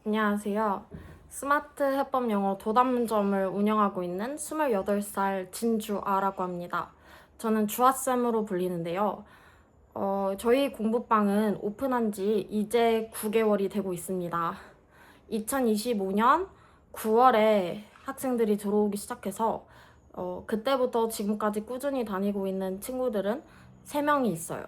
안녕하세요. 스마트 해법 영어 도담점을 운영하고 있는 28살 진주아라고 합니다. 저는 주아쌤으로 불리는데요. 저희 공부방은 오픈한 지 이제 9개월이 되고 있습니다. 2025년 9월에 학생들이 들어오기 시작해서 그때부터 지금까지 꾸준히 다니고 있는 친구들은 3명이 있어요.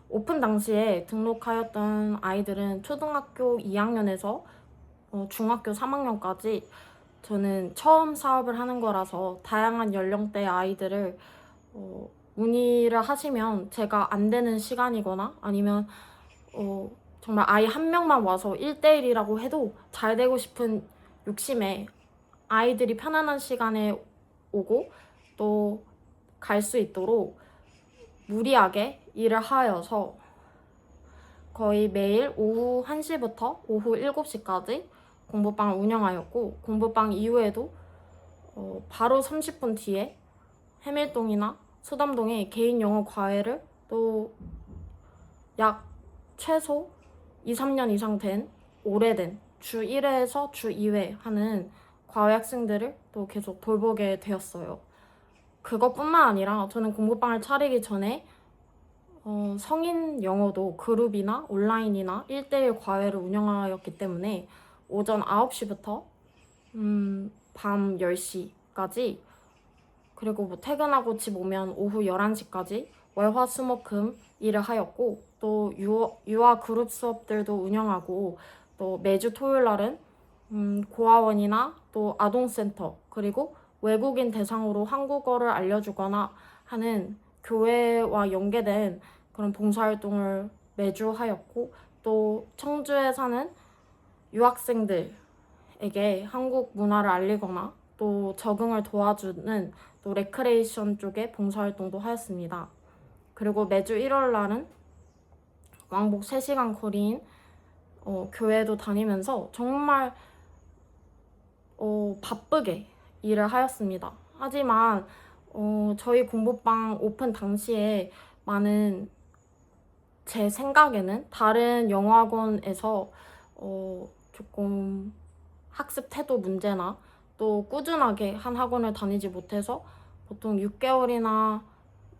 오픈 당시에 등록하였던 아이들은 초등학교 2학년에서 중학교 3학년까지 저는 처음 사업을 하는 거라서 다양한 연령대 아이들을 문의를 하시면 제가 안 되는 시간이거나 아니면 정말 아이 한 명만 와서 1대1이라고 해도 잘 되고 싶은 욕심에 아이들이 편안한 시간에 오고 또 갈 수 있도록 무리하게 일을 하여서 거의 매일 오후 1시부터 오후 7시까지 공부방을 운영하였고, 공부방 이후에도 바로 30분 뒤에 해밀동이나 수담동에 개인 영어 과외를 또 약 최소 2, 3년 이상 된 오래된 주 1회에서 주 2회 하는 과외 학생들을 또 계속 돌보게 되었어요. 그것뿐만 아니라 저는 공부방을 차리기 전에 성인 영어도 그룹이나 온라인이나 1대1 과외를 운영하였기 때문에 오전 9시부터 밤 10시까지 그리고 뭐 퇴근하고 집 오면 오후 11시까지 월화수목금 일을 하였고 또 유아 그룹 수업들도 운영하고 또 매주 토요일 날은 고아원이나 또 아동센터 그리고 외국인 대상으로 한국어를 알려주거나 하는 교회와 연계된 그런 봉사활동을 매주 하였고 또 청주에 사는 유학생들에게 한국 문화를 알리거나 또 적응을 도와주는 또 레크레이션 쪽의 봉사활동도 하였습니다. 그리고 매주 1월 날은 왕복 3시간 거리인 교회도 다니면서 정말 바쁘게 일을 하였습니다. 하지만 저희 공부방 오픈 당시에 많은 제 생각에는 다른 영어학원에서 조금 학습 태도 문제나 또 꾸준하게 한 학원을 다니지 못해서 보통 6개월이나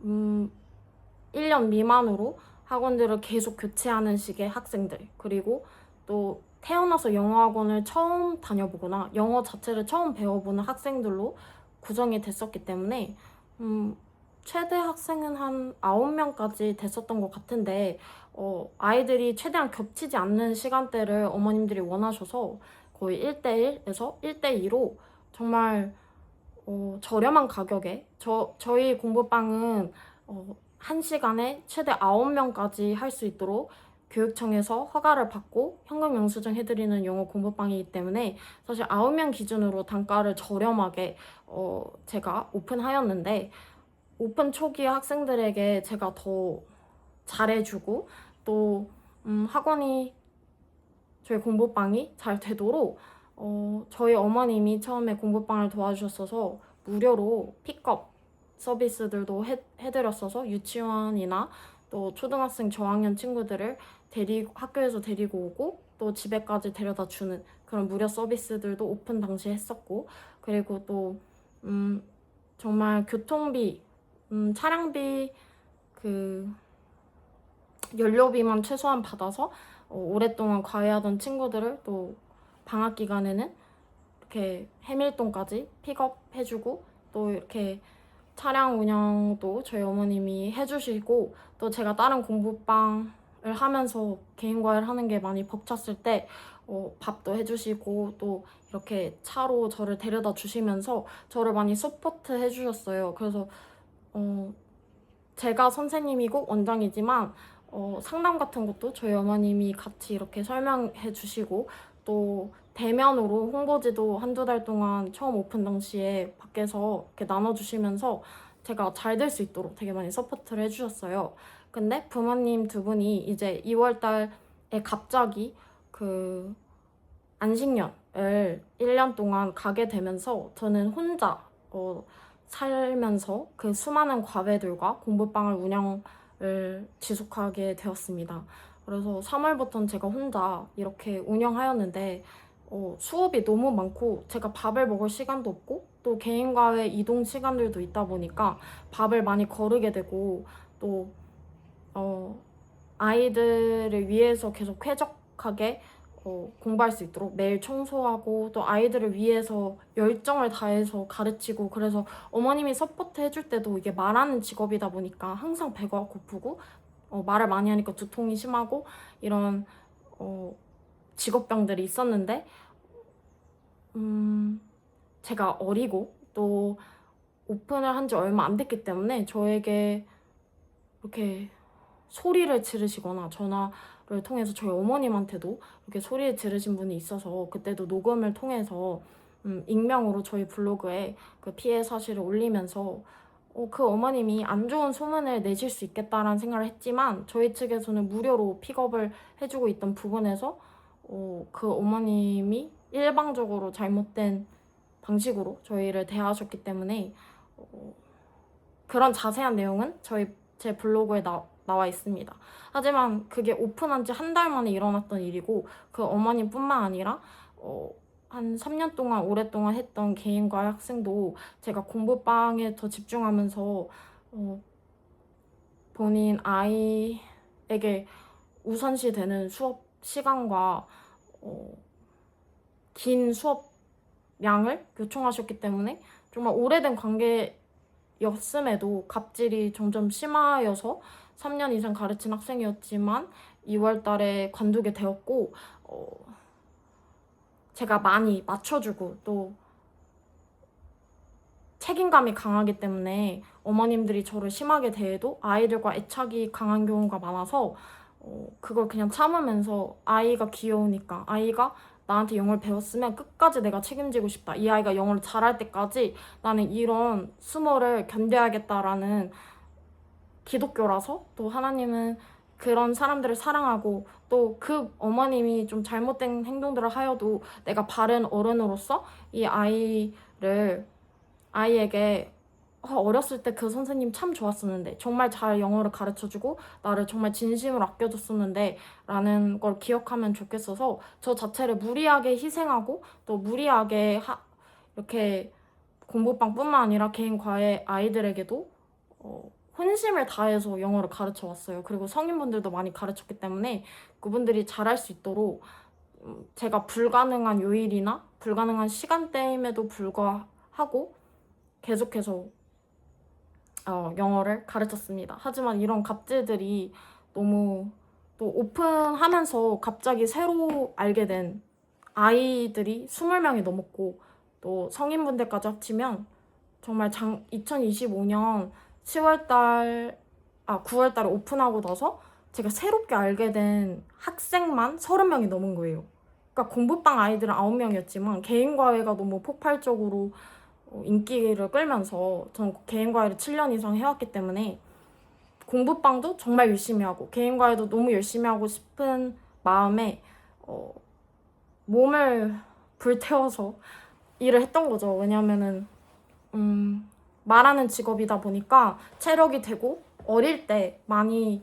1년 미만으로 학원들을 계속 교체하는 식의 학생들 그리고 또 태어나서 영어학원을 처음 다녀보거나 영어 자체를 처음 배워보는 학생들로 구성이 됐었기 때문에 최대 학생은 한 9명까지 됐었던 것 같은데 아이들이 최대한 겹치지 않는 시간대를 어머님들이 원하셔서 거의 1대1에서 1대2로 정말 저렴한 가격에 저희 공부방은 1시간에 최대 9명까지 할 수 있도록 교육청에서 허가를 받고 현금 영수증 해드리는 영어 공부방이기 때문에 사실 9명 기준으로 단가를 저렴하게 제가 오픈하였는데 오픈 초기 학생들에게 제가 더 잘해주고 또 학원이 저희 공부방이 잘 되도록 저희 어머님이 처음에 공부방을 도와주셨어서 무료로 픽업 서비스들도 해드렸어서 유치원이나 또 초등학생 저학년 친구들을 학교에서 데리고 오고 또 집에까지 데려다 주는 그런 무료 서비스들도 오픈 당시에 했었고 그리고 또 정말 교통비 차량비 연료비만 최소한 받아서 오랫동안 과외하던 친구들을 또 방학 기간에는 이렇게 해밀동까지 픽업해주고 또 이렇게 차량 운영도 저희 어머님이 해주시고 또 제가 다른 공부방을 하면서 개인 과외를 하는 게 많이 벅찼을 때 밥도 해주시고 또 이렇게 차로 저를 데려다 주시면서 저를 많이 서포트 해주셨어요. 그래서 제가 선생님이고 원장이지만 상담 같은 것도 저희 어머님이 같이 이렇게 설명해 주시고 또 대면으로 홍보지도 한두 달 동안 처음 오픈 당시에 밖에서 이렇게 나눠주시면서 제가 잘 될 수 있도록 되게 많이 서포트를 해주셨어요. 근데 부모님 두 분이 이제 2월 달에 갑자기 안식년을 1년 동안 가게 되면서 저는 혼자 살면서 그 수많은 과외들과 공부방을 운영을 지속하게 되었습니다. 그래서 3월부터는 제가 혼자 이렇게 운영하였는데 수업이 너무 많고 제가 밥을 먹을 시간도 없고 또 개인과의 이동 시간들도 있다 보니까 밥을 많이 거르게 되고 또 아이들을 위해서 계속 쾌적하게 공부할 수 있도록 매일 청소하고 또 아이들을 위해서 열정을 다해서 가르치고 그래서 어머님이 서포트 해줄 때도 이게 말하는 직업이다 보니까 항상 배가 고프고 말을 많이 하니까 두통이 심하고 이런 직업병들이 있었는데 제가 어리고 또 오픈을 한 지 얼마 안 됐기 때문에 저에게 이렇게 소리를 지르시거나 전화를 통해서 저희 어머님한테도 이렇게 소리를 지르신 분이 있어서 그때도 녹음을 통해서 익명으로 저희 블로그에 그 피해 사실을 올리면서 그 어머님이 안 좋은 소문을 내실 수 있겠다라는 생각을 했지만 저희 측에서는 무료로 픽업을 해주고 있던 부분에서 그 어머님이 일방적으로 잘못된 방식으로 저희를 대하셨기 때문에 그런 자세한 내용은 제 블로그에 나와 있습니다. 하지만 그게 오픈한 지 한 달 만에 일어났던 일이고 그 어머님뿐만 아니라 한 3년 동안 오랫동안 했던 개인과외 학생도 제가 공부방에 더 집중하면서 본인 아이에게 우선시 되는 수업 시간과 긴 수업량을 요청하셨기 때문에 정말 오래된 관계였음에도 갑질이 점점 심하여서 3년 이상 가르친 학생이었지만 2월 달에 관두게 되었고 제가 많이 맞춰주고 또 책임감이 강하기 때문에 어머님들이 저를 심하게 대해도 아이들과 애착이 강한 경우가 많아서 그걸 그냥 참으면서 아이가 귀여우니까 아이가 나한테 영어를 배웠으면 끝까지 내가 책임지고 싶다. 이 아이가 영어를 잘할 때까지 나는 이런 수모를 견뎌야겠다라는 기독교라서 또 하나님은 그런 사람들을 사랑하고 또 그 어머님이 좀 잘못된 행동들을 하여도 내가 바른 어른으로서 이 아이에게 어렸을 때 그 선생님 참 좋았었는데 정말 잘 영어를 가르쳐주고 나를 정말 진심으로 아껴줬었는데 라는 걸 기억하면 좋겠어서 저 자체를 무리하게 희생하고 또 무리하게 이렇게 공부방뿐만 아니라 개인 과외 아이들에게도 혼심을 다해서 영어를 가르쳐 왔어요. 그리고 성인분들도 많이 가르쳤기 때문에 그분들이 잘할 수 있도록 제가 불가능한 요일이나 불가능한 시간대임에도 불구하고 계속해서 영어를 가르쳤습니다. 하지만 이런 갑질들이 너무 또 오픈하면서 갑자기 새로 알게 된 아이들이 20명이 넘었고 또 성인분들까지 합치면 정말 2025년 9월달에 오픈하고 나서 제가 새롭게 알게 된 학생만 30명이 넘은 거예요. 그러니까 공부방 아이들은 9명이었지만 개인 과외가 너무 폭발적으로 인기를 끌면서 저는 개인 과외를 7년 이상 해왔기 때문에 공부방도 정말 열심히 하고 개인 과외도 너무 열심히 하고 싶은 마음에 몸을 불태워서 일을 했던 거죠. 왜냐면은 말하는 직업이다 보니까 체력이 되고 어릴 때 많이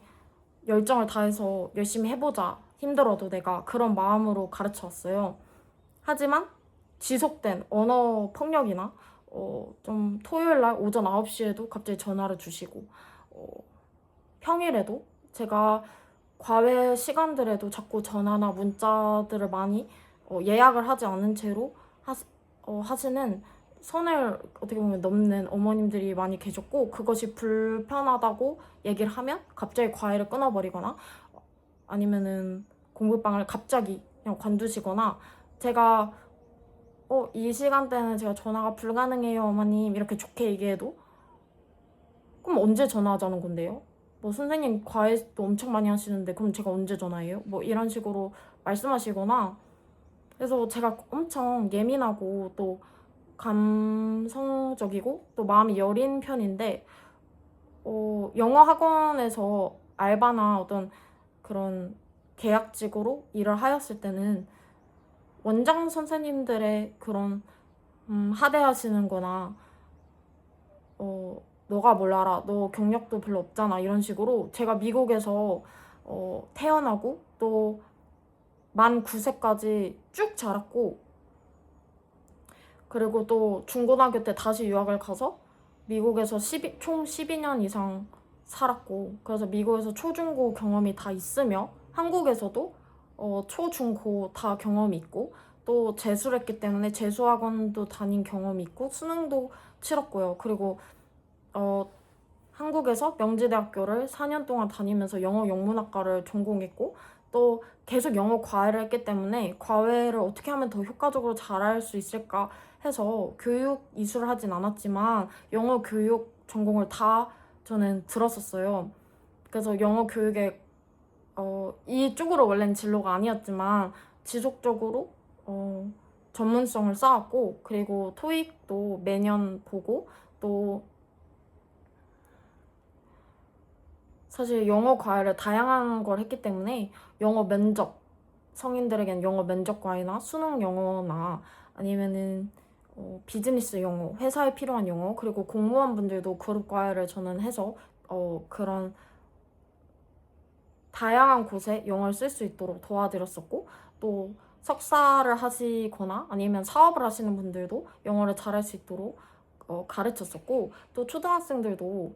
열정을 다해서 열심히 해보자. 힘들어도 내가 그런 마음으로 가르쳐 왔어요. 하지만 지속된 언어 폭력이나 좀 토요일 날 오전 9시에도 갑자기 전화를 주시고 평일에도 제가 과외 시간들에도 자꾸 전화나 문자들을 많이 예약을 하지 않은 채로 하시는 선을 어떻게 보면 넘는 어머님들이 많이 계셨고 그것이 불편하다고 얘기를 하면 갑자기 과외를 끊어버리거나 아니면은 공부방을 갑자기 그냥 관두시거나 제가 이 시간대는 제가 전화가 불가능해요 어머님 이렇게 좋게 얘기해도 그럼 언제 전화하자는 건데요? 뭐 선생님 과외도 엄청 많이 하시는데 그럼 제가 언제 전화해요? 뭐 이런 식으로 말씀하시거나 그래서 제가 엄청 예민하고 또 감성적이고 또 마음이 여린 편인데 영어 학원에서 알바나 어떤 그런 계약직으로 일을 하였을 때는 원장 선생님들의 그런 하대하시는 거나 너가 뭘 알아 너 경력도 별로 없잖아 이런 식으로 제가 미국에서 태어나고 또 만 9세까지 쭉 자랐고, 그리고 또 중고등학교 때 다시 유학을 가서 미국에서 총 12년 이상 살았고, 그래서 미국에서 초중고 경험이 다 있으며 한국에서도 초, 중, 고 다 경험이 있고, 또 재수를 했기 때문에 재수학원도 다닌 경험이 있고 수능도 치렀고요. 그리고 한국에서 명지대학교를 4년 동안 다니면서 영어 영문학과를 전공했고, 또 계속 영어 과외를 했기 때문에 과외를 어떻게 하면 더 효과적으로 잘할 수 있을까 해서 교육 이수를 하진 않았지만 영어 교육 전공을 다 저는 들었었어요. 그래서 영어 교육에 이쪽으로 원래는 진로가 아니었지만 지속적으로 전문성을 쌓았고, 그리고 토익도 매년 보고, 또 사실 영어 과외를 다양한 걸 했기 때문에 영어 면접, 성인들에겐 영어 면접 과외나 수능 영어나 아니면은 비즈니스 영어, 회사에 필요한 영어, 그리고 공무원분들도 그룹 과외를 저는 해서 그런 다양한 곳에 영어를 쓸 수 있도록 도와드렸었고, 또 석사를 하시거나 아니면 사업을 하시는 분들도 영어를 잘할 수 있도록 가르쳤었고, 또 초등학생들도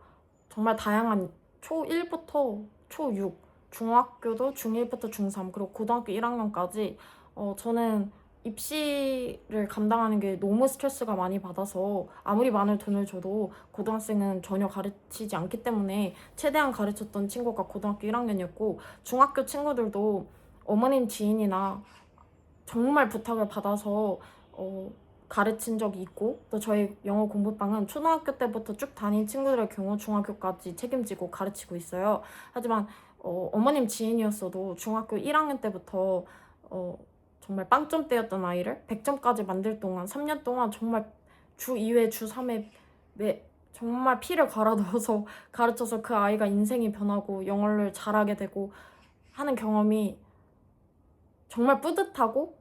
정말 다양한 초1부터 초6, 중학교도 중1부터 중3, 그리고 고등학교 1학년까지 저는 입시를 감당하는 게 너무 스트레스가 많이 받아서 아무리 많은 돈을 줘도 고등학생은 전혀 가르치지 않기 때문에 최대한 가르쳤던 친구가 고등학교 1학년이었고, 중학교 친구들도 어머님 지인이나 정말 부탁을 받아서 가르친 적이 있고, 또 저희 영어 공부방은 초등학교 때부터 쭉 다닌 친구들의 경우 중학교까지 책임지고 가르치고 있어요. 하지만 어머님 지인이었어도 중학교 1학년 때부터 정말 빵점대였던 아이를 100점까지 만들 동안 3년 동안 정말 주 2회, 주 3회 정말 피를 갈아 넣어서 가르쳐서 그 아이가 인생이 변하고 영어를 잘하게 되고 하는 경험이 정말 뿌듯하고,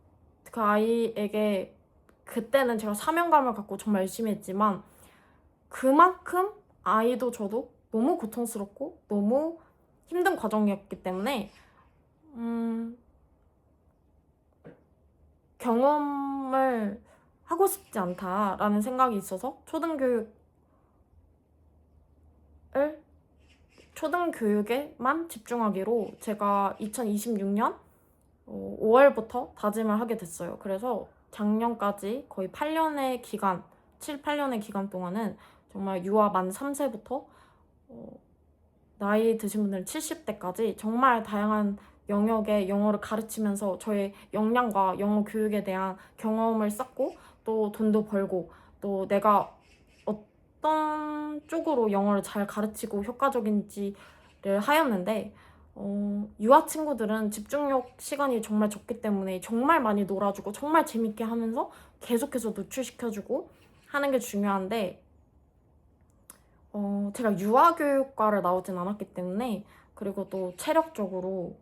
그 아이에게 그때는 제가 사명감을 갖고 정말 열심히 했지만 그만큼 아이도 저도 너무 고통스럽고 너무 힘든 과정이었기 때문에 경험을 하고 싶지 않다라는 생각이 있어서 초등교육에만 집중하기로 제가 2026년 5월부터 다짐을 하게 됐어요. 그래서 작년까지 거의 8년의 기간, 7, 8년의 기간 동안은 정말 유아 만 3세부터 나이 드신 분들은 70대까지 정말 다양한 영역의 영어를 가르치면서 저의 역량과 영어 교육에 대한 경험을 쌓고, 또 돈도 벌고, 또 내가 어떤 쪽으로 영어를 잘 가르치고 효과적인지를 하였는데, 유아 친구들은 집중력 시간이 정말 적기 때문에 정말 많이 놀아주고 정말 재밌게 하면서 계속해서 노출시켜주고 하는 게 중요한데, 제가 유아교육과를 나오진 않았기 때문에, 그리고 또 체력적으로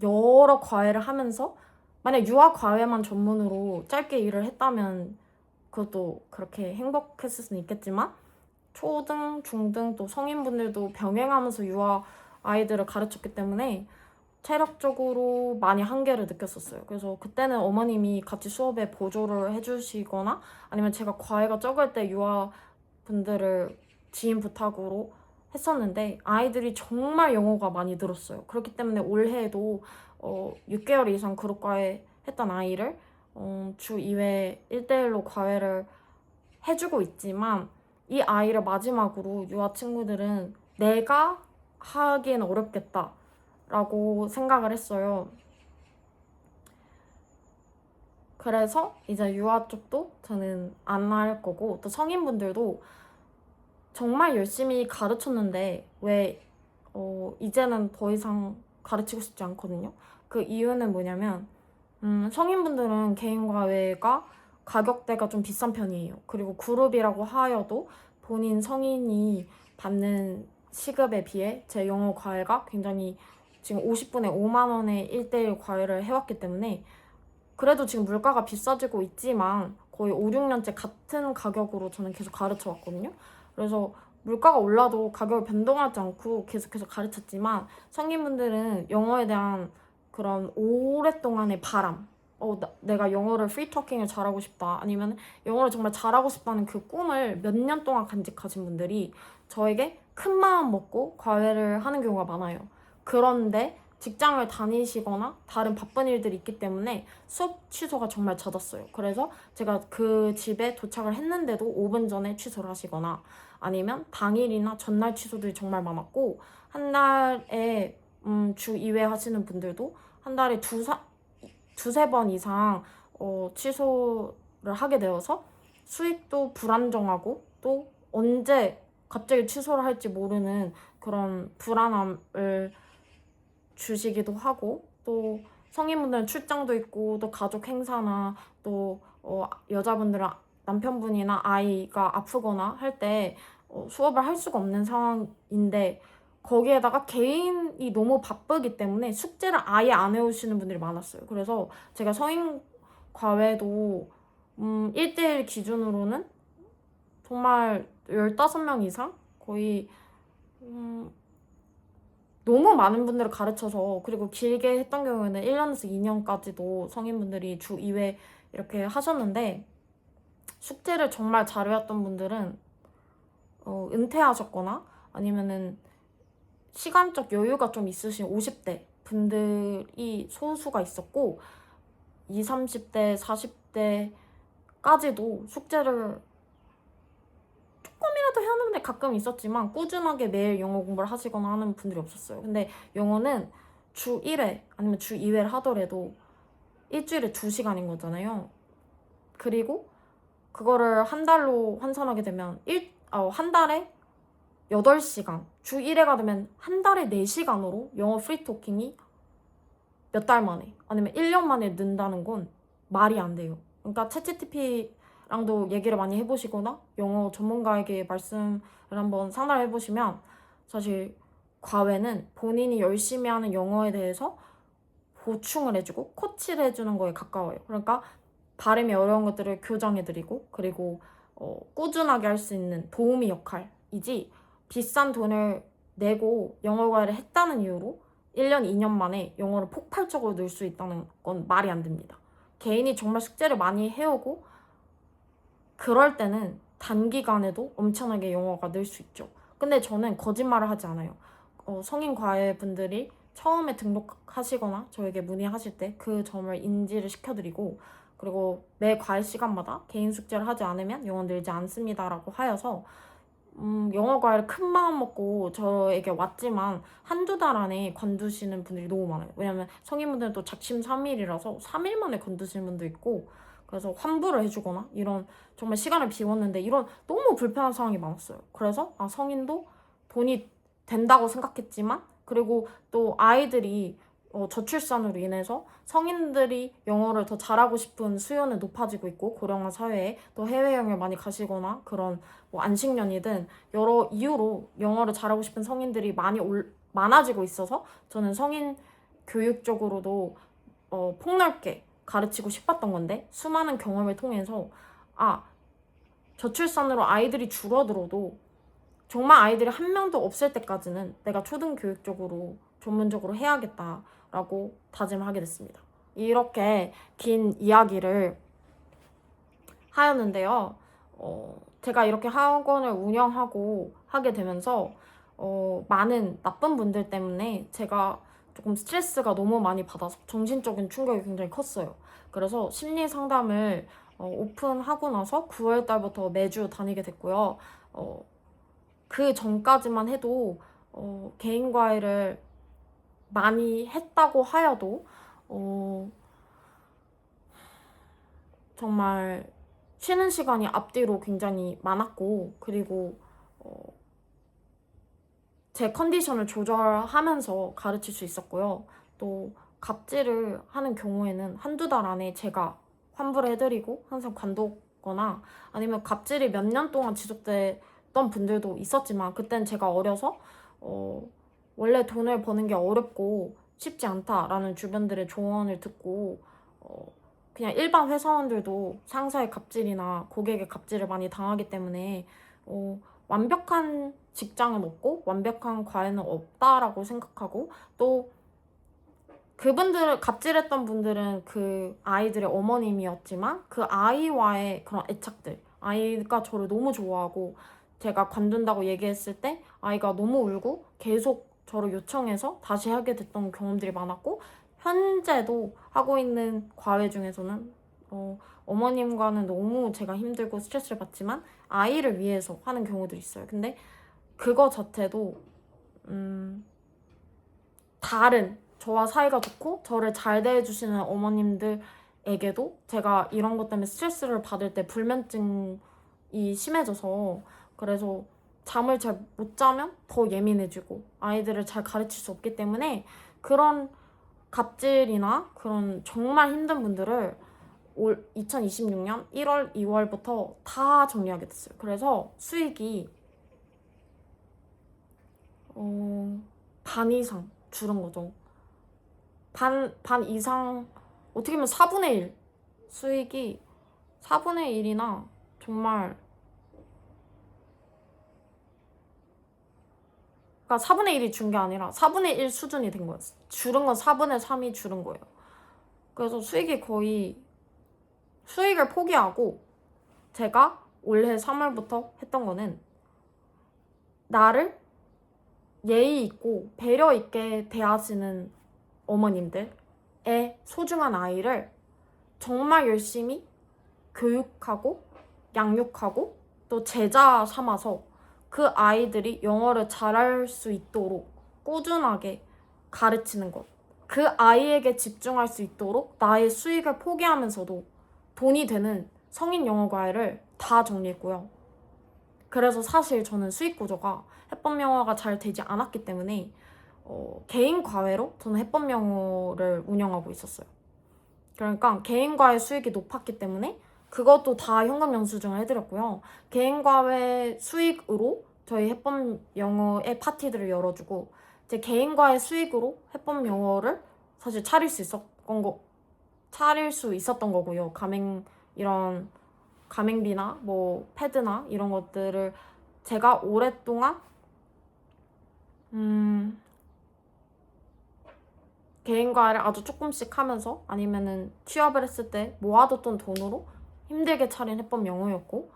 여러 과외를 하면서 만약 유아 과외만 전문으로 짧게 일을 했다면 그것도 그렇게 행복했을 수는 있겠지만, 초등, 중등 또 성인분들도 병행하면서 유아 아이들을 가르쳤기 때문에 체력적으로 많이 한계를 느꼈었어요. 그래서 그때는 어머님이 같이 수업에 보조를 해주시거나 아니면 제가 과외가 적을 때 유아 분들을 지인 부탁으로 했었는데 아이들이 정말 영어가 많이 늘었어요. 그렇기 때문에 올해에도 6개월 이상 그룹 과외 했던 아이를 주 2회 1대1로 과외를 해주고 있지만, 이 아이를 마지막으로 유아 친구들은 내가 하기엔 어렵겠다 라고 생각을 했어요. 그래서 이제 유아 쪽도 저는 안 할 거고, 또 성인분들도 정말 열심히 가르쳤는데 왜 이제는 더 이상 가르치고 싶지 않거든요. 그 이유는 뭐냐면 성인분들은 개인 과외가 가격대가 좀 비싼 편이에요. 그리고 그룹이라고 하여도 본인 성인이 받는 시급에 비해 제 영어 과외가 굉장히 지금 50분에 5만 원의 1대1 과외를 해왔기 때문에, 그래도 지금 물가가 비싸지고 있지만 거의 5, 6년째 같은 가격으로 저는 계속 가르쳐 왔거든요. 그래서 물가가 올라도 가격을 변동하지 않고 계속해서 가르쳤지만 성인분들은 영어에 대한 그런 오랫동안의 바람, 내가 영어를 프리토킹을 잘하고 싶다, 아니면 영어를 정말 잘하고 싶다는 그 꿈을 몇 년 동안 간직하신 분들이 저에게 큰 마음 먹고 과외를 하는 경우가 많아요. 그런데 직장을 다니시거나 다른 바쁜 일들이 있기 때문에 수업 취소가 정말 잦았어요. 그래서 제가 그 집에 도착을 했는데도 5분 전에 취소를 하시거나 아니면 당일이나 전날 취소들이 정말 많았고, 한 달에 주 2회 하시는 분들도 한 달에 두세 번 이상 취소를 하게 되어서 수익도 불안정하고 또 언제 갑자기 취소를 할지 모르는 그런 불안함을 주시기도 하고, 또 성인분들은 출장도 있고 또 가족 행사나 또 여자분들은 남편분이나 아이가 아프거나 할 때 수업을 할 수가 없는 상황인데, 거기에다가 개인이 너무 바쁘기 때문에 숙제를 아예 안 해오시는 분들이 많았어요. 그래서 제가 성인 과외도 1대1 기준으로는 정말 15명 이상 거의 너무 많은 분들을 가르쳐서, 그리고 길게 했던 경우에는 1년에서 2년까지도 성인분들이 주 2회 이렇게 하셨는데, 숙제를 정말 잘 외웠던 분들은 은퇴하셨거나 아니면은 시간적 여유가 좀 있으신 50대 분들이 소수가 있었고, 20, 30대, 40대까지도 숙제를 조금이라도 해오는 분들 가끔 있었지만 꾸준하게 매일 영어 공부를 하시거나 하는 분들이 없었어요. 근데 영어는 주 1회 아니면 주 2회를 하더라도 일주일에 2시간인 거잖아요. 그리고 그거를 한 달로 환산하게 되면 한 달에 8시간, 주 1회가 되면 한 달에 4시간으로 영어 프리토킹이 몇 달 만에 아니면 1년 만에 는다는 건 말이 안 돼요. 그러니까 챗GPT랑도 얘기를 많이 해보시거나 영어 전문가에게 말씀을 한번 상담을 해보시면, 사실 과외는 본인이 열심히 하는 영어에 대해서 보충을 해주고 코치를 해주는 거에 가까워요. 그러니까 발음이 어려운 것들을 교정해드리고, 그리고 꾸준하게 할 수 있는 도우미 역할이지, 비싼 돈을 내고 영어 과외를 했다는 이유로 1년, 2년 만에 영어를 폭발적으로 늘 수 있다는 건 말이 안 됩니다. 개인이 정말 숙제를 많이 해오고 그럴 때는 단기간에도 엄청나게 영어가 늘 수 있죠. 근데 저는 거짓말을 하지 않아요. 성인 과외분들이 처음에 등록하시거나 저에게 문의하실 때 그 점을 인지를 시켜드리고, 그리고 매 과외 시간마다 개인 숙제를 하지 않으면 영어 늘지 않습니다라고 하여서 영어 과외를 큰 마음 먹고 저에게 왔지만 한두 달 안에 관두시는 분들이 너무 많아요. 왜냐면 성인분들은 또 작심삼일이라서 3일 만에 관두시는 분도 있고, 그래서 환불을 해주거나 이런 정말 시간을 비웠는데 이런 너무 불편한 상황이 많았어요. 그래서 성인도 돈이 된다고 생각했지만, 그리고 또 아이들이 저출산으로 인해서 성인들이 영어를 더 잘하고 싶은 수요는 높아지고 있고, 고령화 사회에 또 해외여행을 많이 가시거나 그런 뭐 안식년이든 여러 이유로 영어를 잘하고 싶은 성인들이 많아지고 있어서, 저는 성인 교육적으로도 폭넓게 가르치고 싶었던 건데, 수많은 경험을 통해서 저출산으로 아이들이 줄어들어도 정말 아이들이 한 명도 없을 때까지는 내가 초등교육적으로 전문적으로 해야겠다라고 다짐을 하게 됐습니다. 이렇게 긴 이야기를 하였는데요. 제가 이렇게 학원을 운영하고 하게 되면서 많은 나쁜 분들 때문에 제가 조금 스트레스가 너무 많이 받아서 정신적인 충격이 굉장히 컸어요. 그래서 심리 상담을 오픈하고 나서 9월 달부터 매주 다니게 됐고요. 그 전까지만 해도 개인 과외를 많이 했다고 하여도 정말 쉬는 시간이 앞뒤로 굉장히 많았고, 그리고 제 컨디션을 조절하면서 가르칠 수 있었고요. 또 갑질을 하는 경우에는 한두 달 안에 제가 환불을 해드리고 항상 관뒀거나, 아니면 갑질이 몇 년 동안 지속됐던 분들도 있었지만, 그땐 제가 어려서 원래 돈을 버는 게 어렵고 쉽지 않다라는 주변들의 조언을 듣고 그냥 일반 회사원들도 상사의 갑질이나 고객의 갑질을 많이 당하기 때문에 완벽한 직장은 없고 완벽한 과외는 없다라고 생각하고, 또 그분들, 갑질했던 분들은 그 아이들의 어머님이었지만 그 아이와의 그런 애착들, 아이가 저를 너무 좋아하고 제가 관둔다고 얘기했을 때 아이가 너무 울고 계속 저를 요청해서 다시 하게 됐던 경험들이 많았고, 현재도 하고 있는 과외 중에서는 어머님과는 너무 제가 힘들고 스트레스를 받지만 아이를 위해서 하는 경우들이 있어요. 근데 그거 자체도 다른, 저와 사이가 좋고 저를 잘 대해주시는 어머님들에게도 제가 이런 것 때문에 스트레스를 받을 때 불면증이 심해져서, 그래서 잠을 잘 못 자면 더 예민해지고 아이들을 잘 가르칠 수 없기 때문에 그런 갑질이나 그런 정말 힘든 분들을 올 2026년 1월, 2월부터 다 정리하게 됐어요. 그래서 수익이 반 이상 줄은 거죠. 반 이상, 어떻게 보면 4분의 1 수익이 4분의 1이나 정말, 그러니까 4분의 1이 준 게 아니라 4분의 1 수준이 된 거였어. 줄은 건 4분의 3이 줄은 거예요. 그래서 수익이 거의, 수익을 포기하고 제가 올해 3월부터 했던 거는 나를 예의 있고 배려 있게 대하시는 어머님들의 소중한 아이를 정말 열심히 교육하고 양육하고 또 제자 삼아서 그 아이들이 영어를 잘할 수 있도록 꾸준하게 가르치는 것. 그 아이에게 집중할 수 있도록 나의 수익을 포기하면서도 돈이 되는 성인 영어 과외를 다 정리했고요. 그래서 사실 저는 수익 구조가 해법 영어가 잘 되지 않았기 때문에 개인 과외로 저는 해법 영어를 운영하고 있었어요. 그러니까 개인 과외 수익이 높았기 때문에 그것도 다 현금 영수증을 해드렸고요. 개인 과외 수익으로 저희 해법 영어의 파티들을 열어주고, 제 개인 과외 수익으로 해법 영어를 사실 차릴 수 있었던 거고요. 이런 가맹비나 뭐 패드나 이런 것들을 제가 오랫동안 개인 과외를 아주 조금씩 하면서 아니면은 취업을 했을 때 모아뒀던 돈으로 힘들게 차린 해법 영어였고,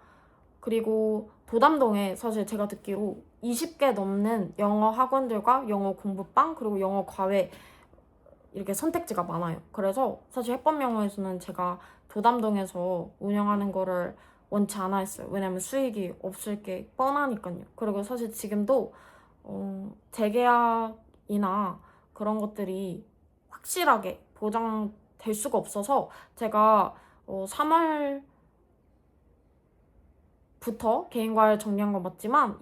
그리고 도담동에 사실 제가 듣기로 20개 넘는 영어 학원들과 영어 공부방 그리고 영어 과외 이렇게 선택지가 많아요. 그래서 사실 해법 영어에서는 제가 도담동에서 운영하는 거를 원치 않아 했어요. 왜냐면 수익이 없을 게 뻔하니까요. 그리고 사실 지금도 재계약이나 그런 것들이 확실하게 보장될 수가 없어서 제가 3월부터 개인 과외 정리한 건 맞지만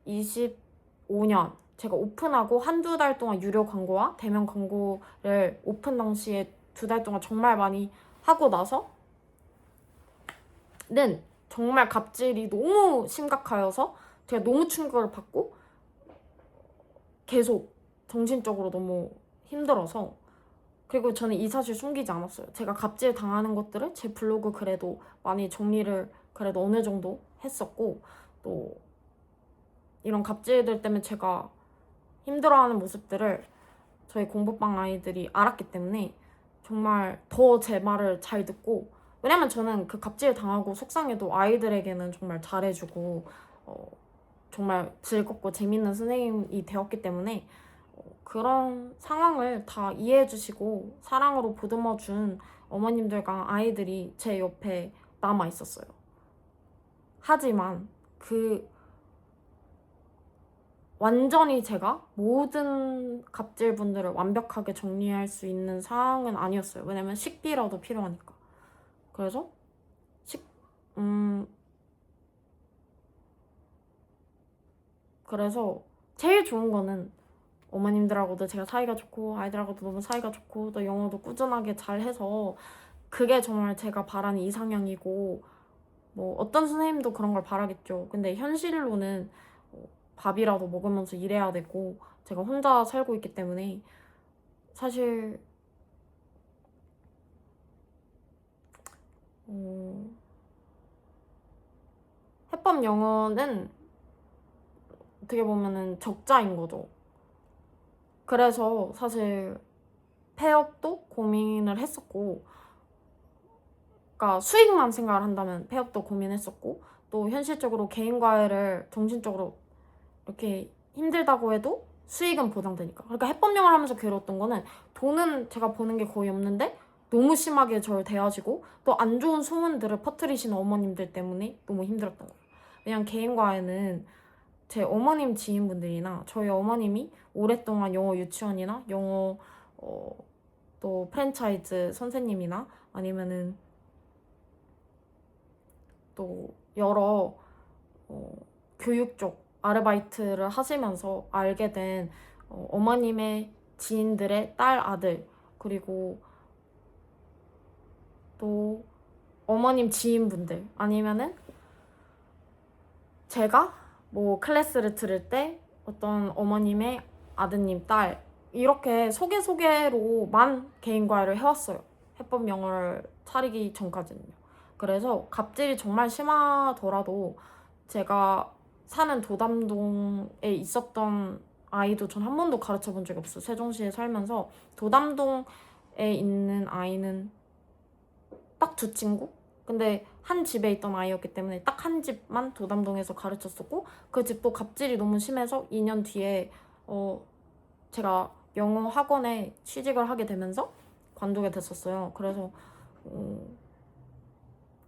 2025년 제가 오픈하고 한두 달 동안 유료 광고와 대면 광고를 오픈 당시에 2달 동안 정말 많이 하고 나서는 정말 갑질이 너무 심각하여서 제가 너무 충격을 받고 계속 정신적으로 너무 힘들어서, 그리고 저는 이 사실 숨기지 않았어요. 제가 갑질 당하는 것들을 제 블로그 그래도 많이 정리를 그래도 어느 정도 했었고, 또 이런 갑질들 때문에 제가 힘들어하는 모습들을 저희 공부방 아이들이 알았기 때문에 정말 더 제 말을 잘 듣고, 왜냐면 저는 그 갑질 당하고 속상해도 아이들에게는 정말 잘해주고 정말 즐겁고 재밌는 선생님이 되었기 때문에 그런 상황을 다 이해해주시고 사랑으로 보듬어준 어머님들과 아이들이 제 옆에 남아 있었어요. 하지만 완전히 제가 모든 갑질분들을 완벽하게 정리할 수 있는 상황은 아니었어요. 왜냐면 식비라도 필요하니까. 그래서 그래서 제일 좋은 거는 어머님들하고도 제가 사이가 좋고 아이들하고도 너무 사이가 좋고 또 영어도 꾸준하게 잘해서 그게 정말 제가 바라는 이상향이고, 뭐 어떤 선생님도 그런 걸 바라겠죠. 근데 현실로는 밥이라도 먹으면서 일해야 되고 제가 혼자 살고 있기 때문에 사실 해법 영어는 어떻게 보면은 적자인 거죠. 그래서 사실 폐업도 고민을 했었고, 그러니까 수익만 생각을 한다면 폐업도 고민했었고, 또 현실적으로 개인 과외를 정신적으로 이렇게 힘들다고 해도 수익은 보장되니까. 그러니까 해법 영어를 하면서 괴로웠던 거는 돈은 제가 버는 게 거의 없는데 너무 심하게 저를 대하시고 또 안 좋은 소문들을 퍼뜨리시는 어머님들 때문에 너무 힘들었던 거예요. 왜냐면 개인 과외는 제 어머님 지인분들이나 저희 어머님이 오랫동안 영어 유치원이나 영어 또 프랜차이즈 선생님이나 아니면은 또 여러 교육 쪽 아르바이트를 하시면서 알게 된 어머님의 지인들의 딸, 아들, 그리고 또 어머님 지인분들, 아니면은 제가 뭐 클래스를 들을 때 어떤 어머님의 아드님, 딸, 이렇게 소개로만 개인 과외를 해왔어요. 해법 영어를 차리기 전까지는요. 그래서 갑질이 정말 심하더라도 제가 사는 도담동에 있었던 아이도 전 한 번도 가르쳐 본 적이 없어요. 세종시에 살면서 도담동에 있는 아이는 딱 두 친구? 근데 한 집에 있던 아이였기 때문에 딱 한 집만 도담동에서 가르쳤었고, 그 집도 갑질이 너무 심해서 2년 뒤에 제가 영어 학원에 취직을 하게 되면서 관두게 됐었어요. 그래서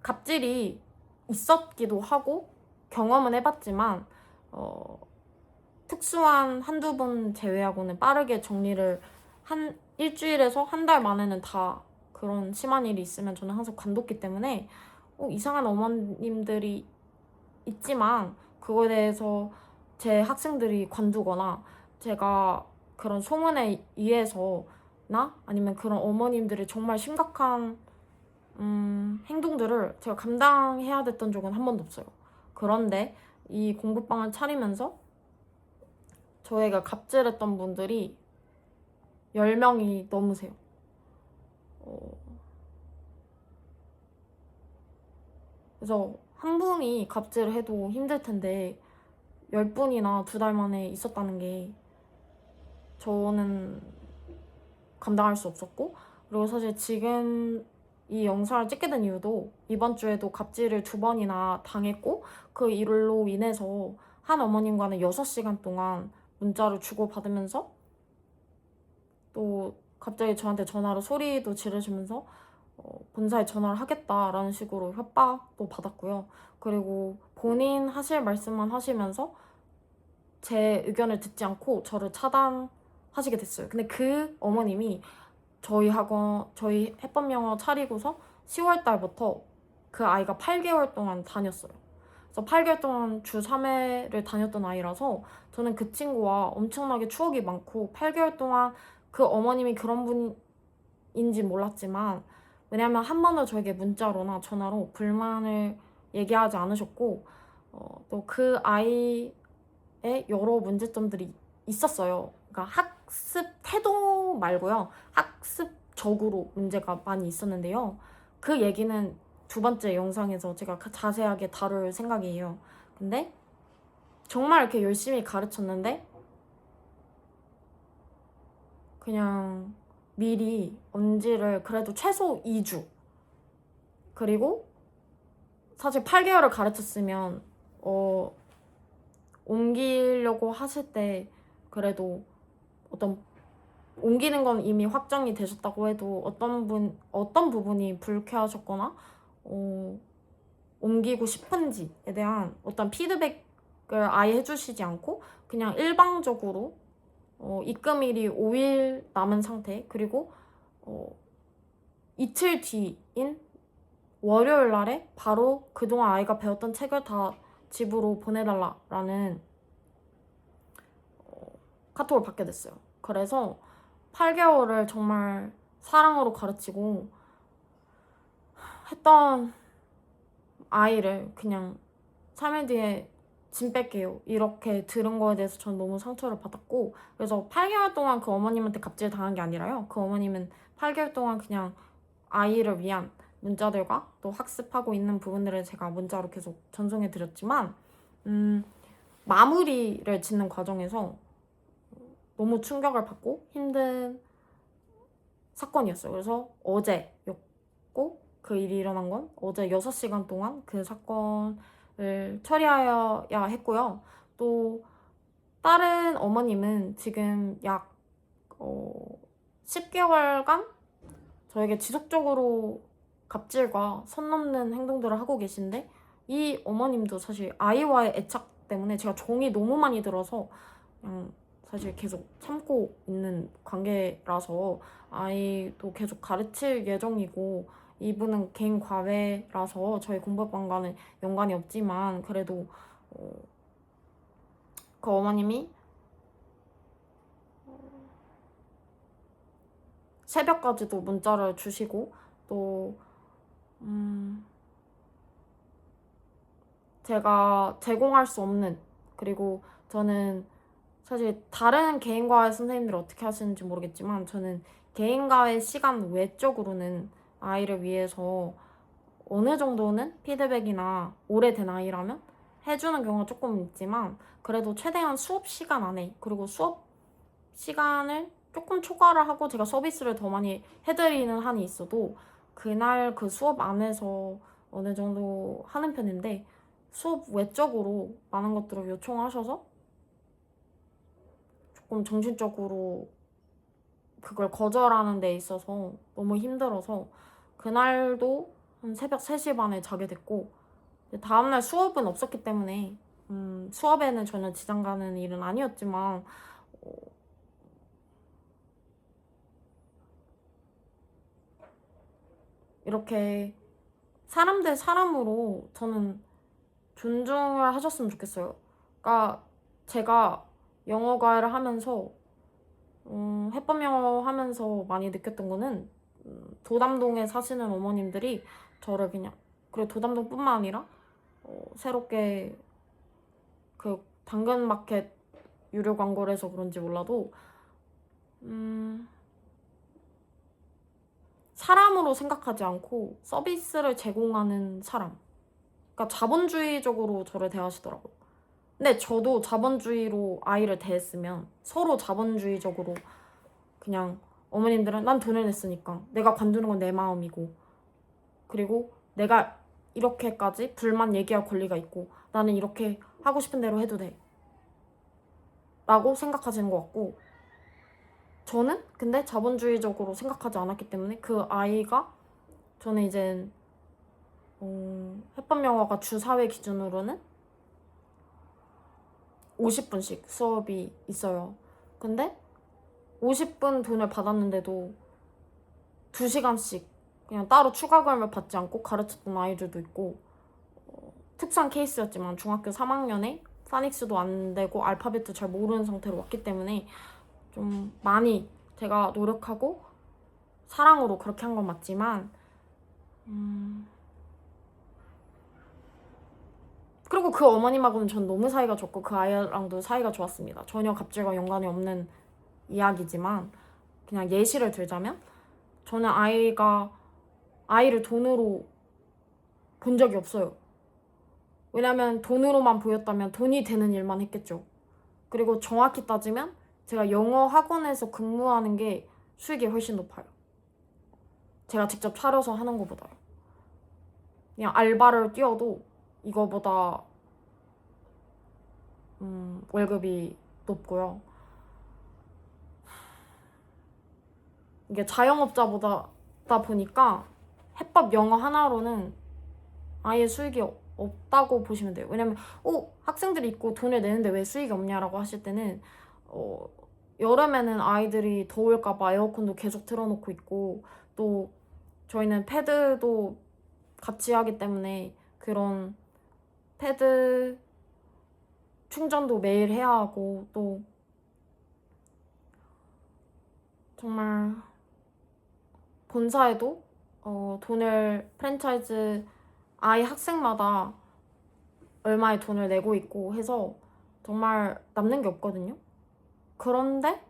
갑질이 있었기도 하고 경험은 해봤지만 특수한 한두 번 제외하고는 빠르게 정리를 한 일주일에서 한 달 만에는 다 그런 심한 일이 있으면 저는 항상 관뒀기 때문에 이상한 어머님들이 있지만 그거에 대해서 제 학생들이 관두거나 제가 그런 소문에 의해서나 아니면 그런 어머님들이 정말 심각한 행동들을 제가 감당해야 됐던 적은 한 번도 없어요. 그런데 이 공부방을 차리면서 저희가 갑질했던 분들이 10명이 넘으세요. 그래서 한 분이 갑질을 해도 힘들 텐데 10분이나 2달 만에 있었다는 게 저는 감당할 수 없었고, 그리고 사실 지금 이 영상을 찍게 된 이유도 이번 주에도 갑질을 2번이나 당했고 그 일로 인해서 한 어머님과는 6시간 동안 문자를 주고받으면서 또 갑자기 저한테 전화로 소리도 지르시면서 본사에 전화를 하겠다라는 식으로 협박도 받았고요. 그리고 본인 하실 말씀만 하시면서 제 의견을 듣지 않고 저를 차단하시게 됐어요. 근데 그 어머님이 저희 학원, 저희 해법 영어 차리고서 10월 달부터 그 아이가 8개월 동안 다녔어요. 그래서 8개월 동안 주 3회를 다녔던 아이라서 저는 그 친구와 엄청나게 추억이 많고 8개월 동안 그 어머님이 그런 분인지 몰랐지만, 왜냐면 한 번도 저에게 문자로나 전화로 불만을 얘기하지 않으셨고 또 그 아이의 여러 문제점들이 있었어요. 그러니까 학습 태도 말고요. 학습적으로 문제가 많이 있었는데요. 그 얘기는 2번째 영상에서 제가 자세하게 다룰 생각이에요. 근데 정말 이렇게 열심히 가르쳤는데 그냥 미리 언지를 그래도 최소 2주, 그리고 사실 8개월을 가르쳤으면 옮기려고 하실 때 그래도 옮기는 건 이미 확정이 되셨다고 해도 어떤 부분이 불쾌하셨거나 옮기고 싶은지에 대한 어떤 피드백을 아예 해주시지 않고 그냥 일방적으로 입금일이 5일 남은 상태, 그리고 이틀 뒤인 월요일 날에 바로 그동안 아이가 배웠던 책을 다 집으로 보내달라라는 카톡을 받게 됐어요. 그래서 8개월을 정말 사랑으로 가르치고 했던 아이를 그냥 3일 뒤에 짐 뺄게요 이렇게 들은 거에 대해서 전 너무 상처를 받았고, 그래서 8개월 동안 그 어머님한테 갑질 당한 게 아니라요. 그 어머님은 8개월 동안 그냥 아이를 위한 문자들과 또 학습하고 있는 부분들을 제가 문자로 계속 전송해 드렸지만 마무리를 짓는 과정에서 너무 충격을 받고 힘든 사건이었어요. 그래서 어제였고 그 일이 일어난 건 어제 6시간 동안 그 사건을 처리하여야 했고요. 또 다른 어머님은 지금 약 10개월간 저에게 지속적으로 갑질과 선 넘는 행동들을 하고 계신데 이 어머님도 사실 아이와의 애착 때문에 제가 정이 너무 많이 들어서 그냥 사실 계속 참고 있는 관계라서 아이도 계속 가르칠 예정이고 이분은 개인 과외라서 저희 공부방과는 연관이 없지만 그래도 그 어머님이 새벽까지도 문자를 주시고 또 제가 제공할 수 없는 그리고 저는 사실 다른 개인과외 선생님들이 어떻게 하시는지 모르겠지만 저는 개인과외 시간 외적으로는 아이를 위해서 어느 정도는 피드백이나 오래된 아이라면 해주는 경우가 조금 있지만 그래도 최대한 수업 시간 안에 그리고 수업 시간을 조금 초과를 하고 제가 서비스를 더 많이 해드리는 한이 있어도 그날 그 수업 안에서 어느 정도 하는 편인데 수업 외적으로 많은 것들을 요청하셔서 조금 정신적으로 그걸 거절하는 데 있어서 너무 힘들어서 그날도 한 새벽 3시 반에 자게 됐고 다음날 수업은 없었기 때문에 수업에는 전혀 지장 가는 일은 아니었지만 이렇게 사람 대 사람으로 저는 존중을 하셨으면 좋겠어요. 그러니까 제가 영어 과외를 하면서 해법 영어 하면서 많이 느꼈던 거는 도담동에 사시는 어머님들이 저를 그냥 그리고 도담동뿐만 아니라 새롭게 그 당근마켓 유료 광고를 해서 그런지 몰라도 사람으로 생각하지 않고 서비스를 제공하는 사람. 그러니까 자본주의적으로 저를 대하시더라고요. 근데 저도 자본주의로 아이를 대했으면 서로 자본주의적으로 그냥 어머님들은 난 돈을 냈으니까 내가 관두는 건 내 마음이고 그리고 내가 이렇게까지 불만 얘기할 권리가 있고 나는 이렇게 하고 싶은 대로 해도 돼 라고 생각하시는 것 같고 저는 근데 자본주의적으로 생각하지 않았기 때문에 그 아이가 저는 이제 해법 영어가 주 4회 기준으로는 50분씩 수업이 있어요. 근데 50분 돈을 받았는데도 2시간씩 그냥 따로 추가금을 받지 않고 가르쳤던 아이들도 있고 특수한 케이스였지만 중학교 3학년에 파닉스도 안 되고 알파벳도 잘 모르는 상태로 왔기 때문에 좀 많이 제가 노력하고 사랑으로 그렇게 한 건 맞지만 그리고 그 어머님하고는 전 너무 사이가 좋고 그 아이랑도 사이가 좋았습니다. 전혀 갑질과 연관이 없는 이야기지만 그냥 예시를 들자면 저는 아이를 돈으로 본 적이 없어요. 왜냐면 돈으로만 보였다면 돈이 되는 일만 했겠죠. 그리고 정확히 따지면 제가 영어 학원에서 근무하는 게 수익이 훨씬 높아요. 제가 직접 차려서 하는 것보다요. 그냥 알바를 뛰어도 이거보다 월급이 높고요. 이게 자영업자보다 보니까 해법 영어 하나로는 아예 수익이 없다고 보시면 돼요. 왜냐면 학생들이 있고 돈을 내는데 왜 수익이 없냐라고 하실 때는 여름에는 아이들이 더울까봐 에어컨도 계속 틀어놓고 있고 또 저희는 패드도 같이 하기 때문에 그런 패드 충전도 매일 해야 하고 또 정말 본사에도 돈을 프랜차이즈 아이 학생마다 얼마의 돈을 내고 있고 해서 정말 남는 게 없거든요. 그런데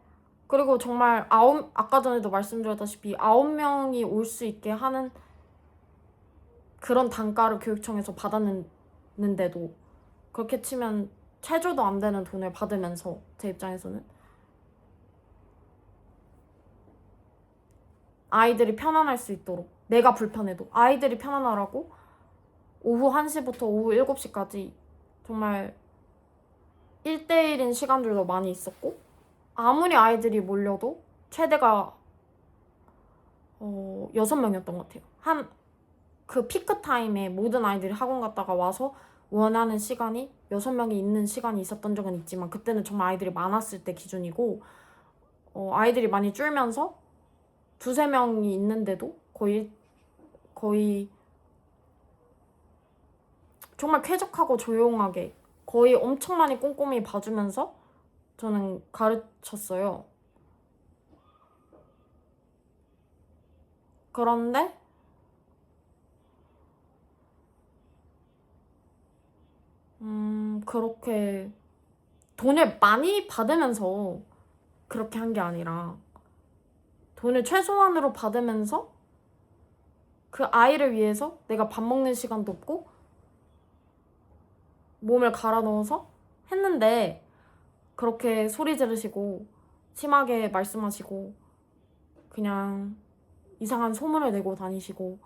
그리고 정말 아까 전에도 말씀드렸다시피 9명이 올 수 있게 하는 그런 단가를 교육청에서 받았는데도 그렇게 치면 최저도 안 되는 돈을 받으면서 제 입장에서는 아이들이 편안할 수 있도록, 내가 불편해도 아이들이 편안하라고 오후 1시부터 오후 7시까지 정말 1대1인 시간들도 많이 있었고, 아무리 아이들이 몰려도 최대가 6명이었던 것 같아요. 그 피크 타임에 모든 아이들이 학원 갔다가 와서 원하는 시간이 6명이 있는 시간이 있었던 적은 있지만, 그때는 정말 아이들이 많았을 때 기준이고, 아이들이 많이 줄면서 2-3명이 있는데도 거의 정말 쾌적하고 조용하게 거의 엄청 많이 꼼꼼히 봐주면서 저는 가르쳤어요. 그런데 그렇게 돈을 많이 받으면서 그렇게 한 게 아니라, 돈을 최소한으로 받으면서 그 아이를 위해서 내가 밥 먹는 시간도 없고 몸을 갈아 넣어서 했는데, 그렇게 소리 지르시고 심하게 말씀하시고 그냥 이상한 소문을 내고 다니시고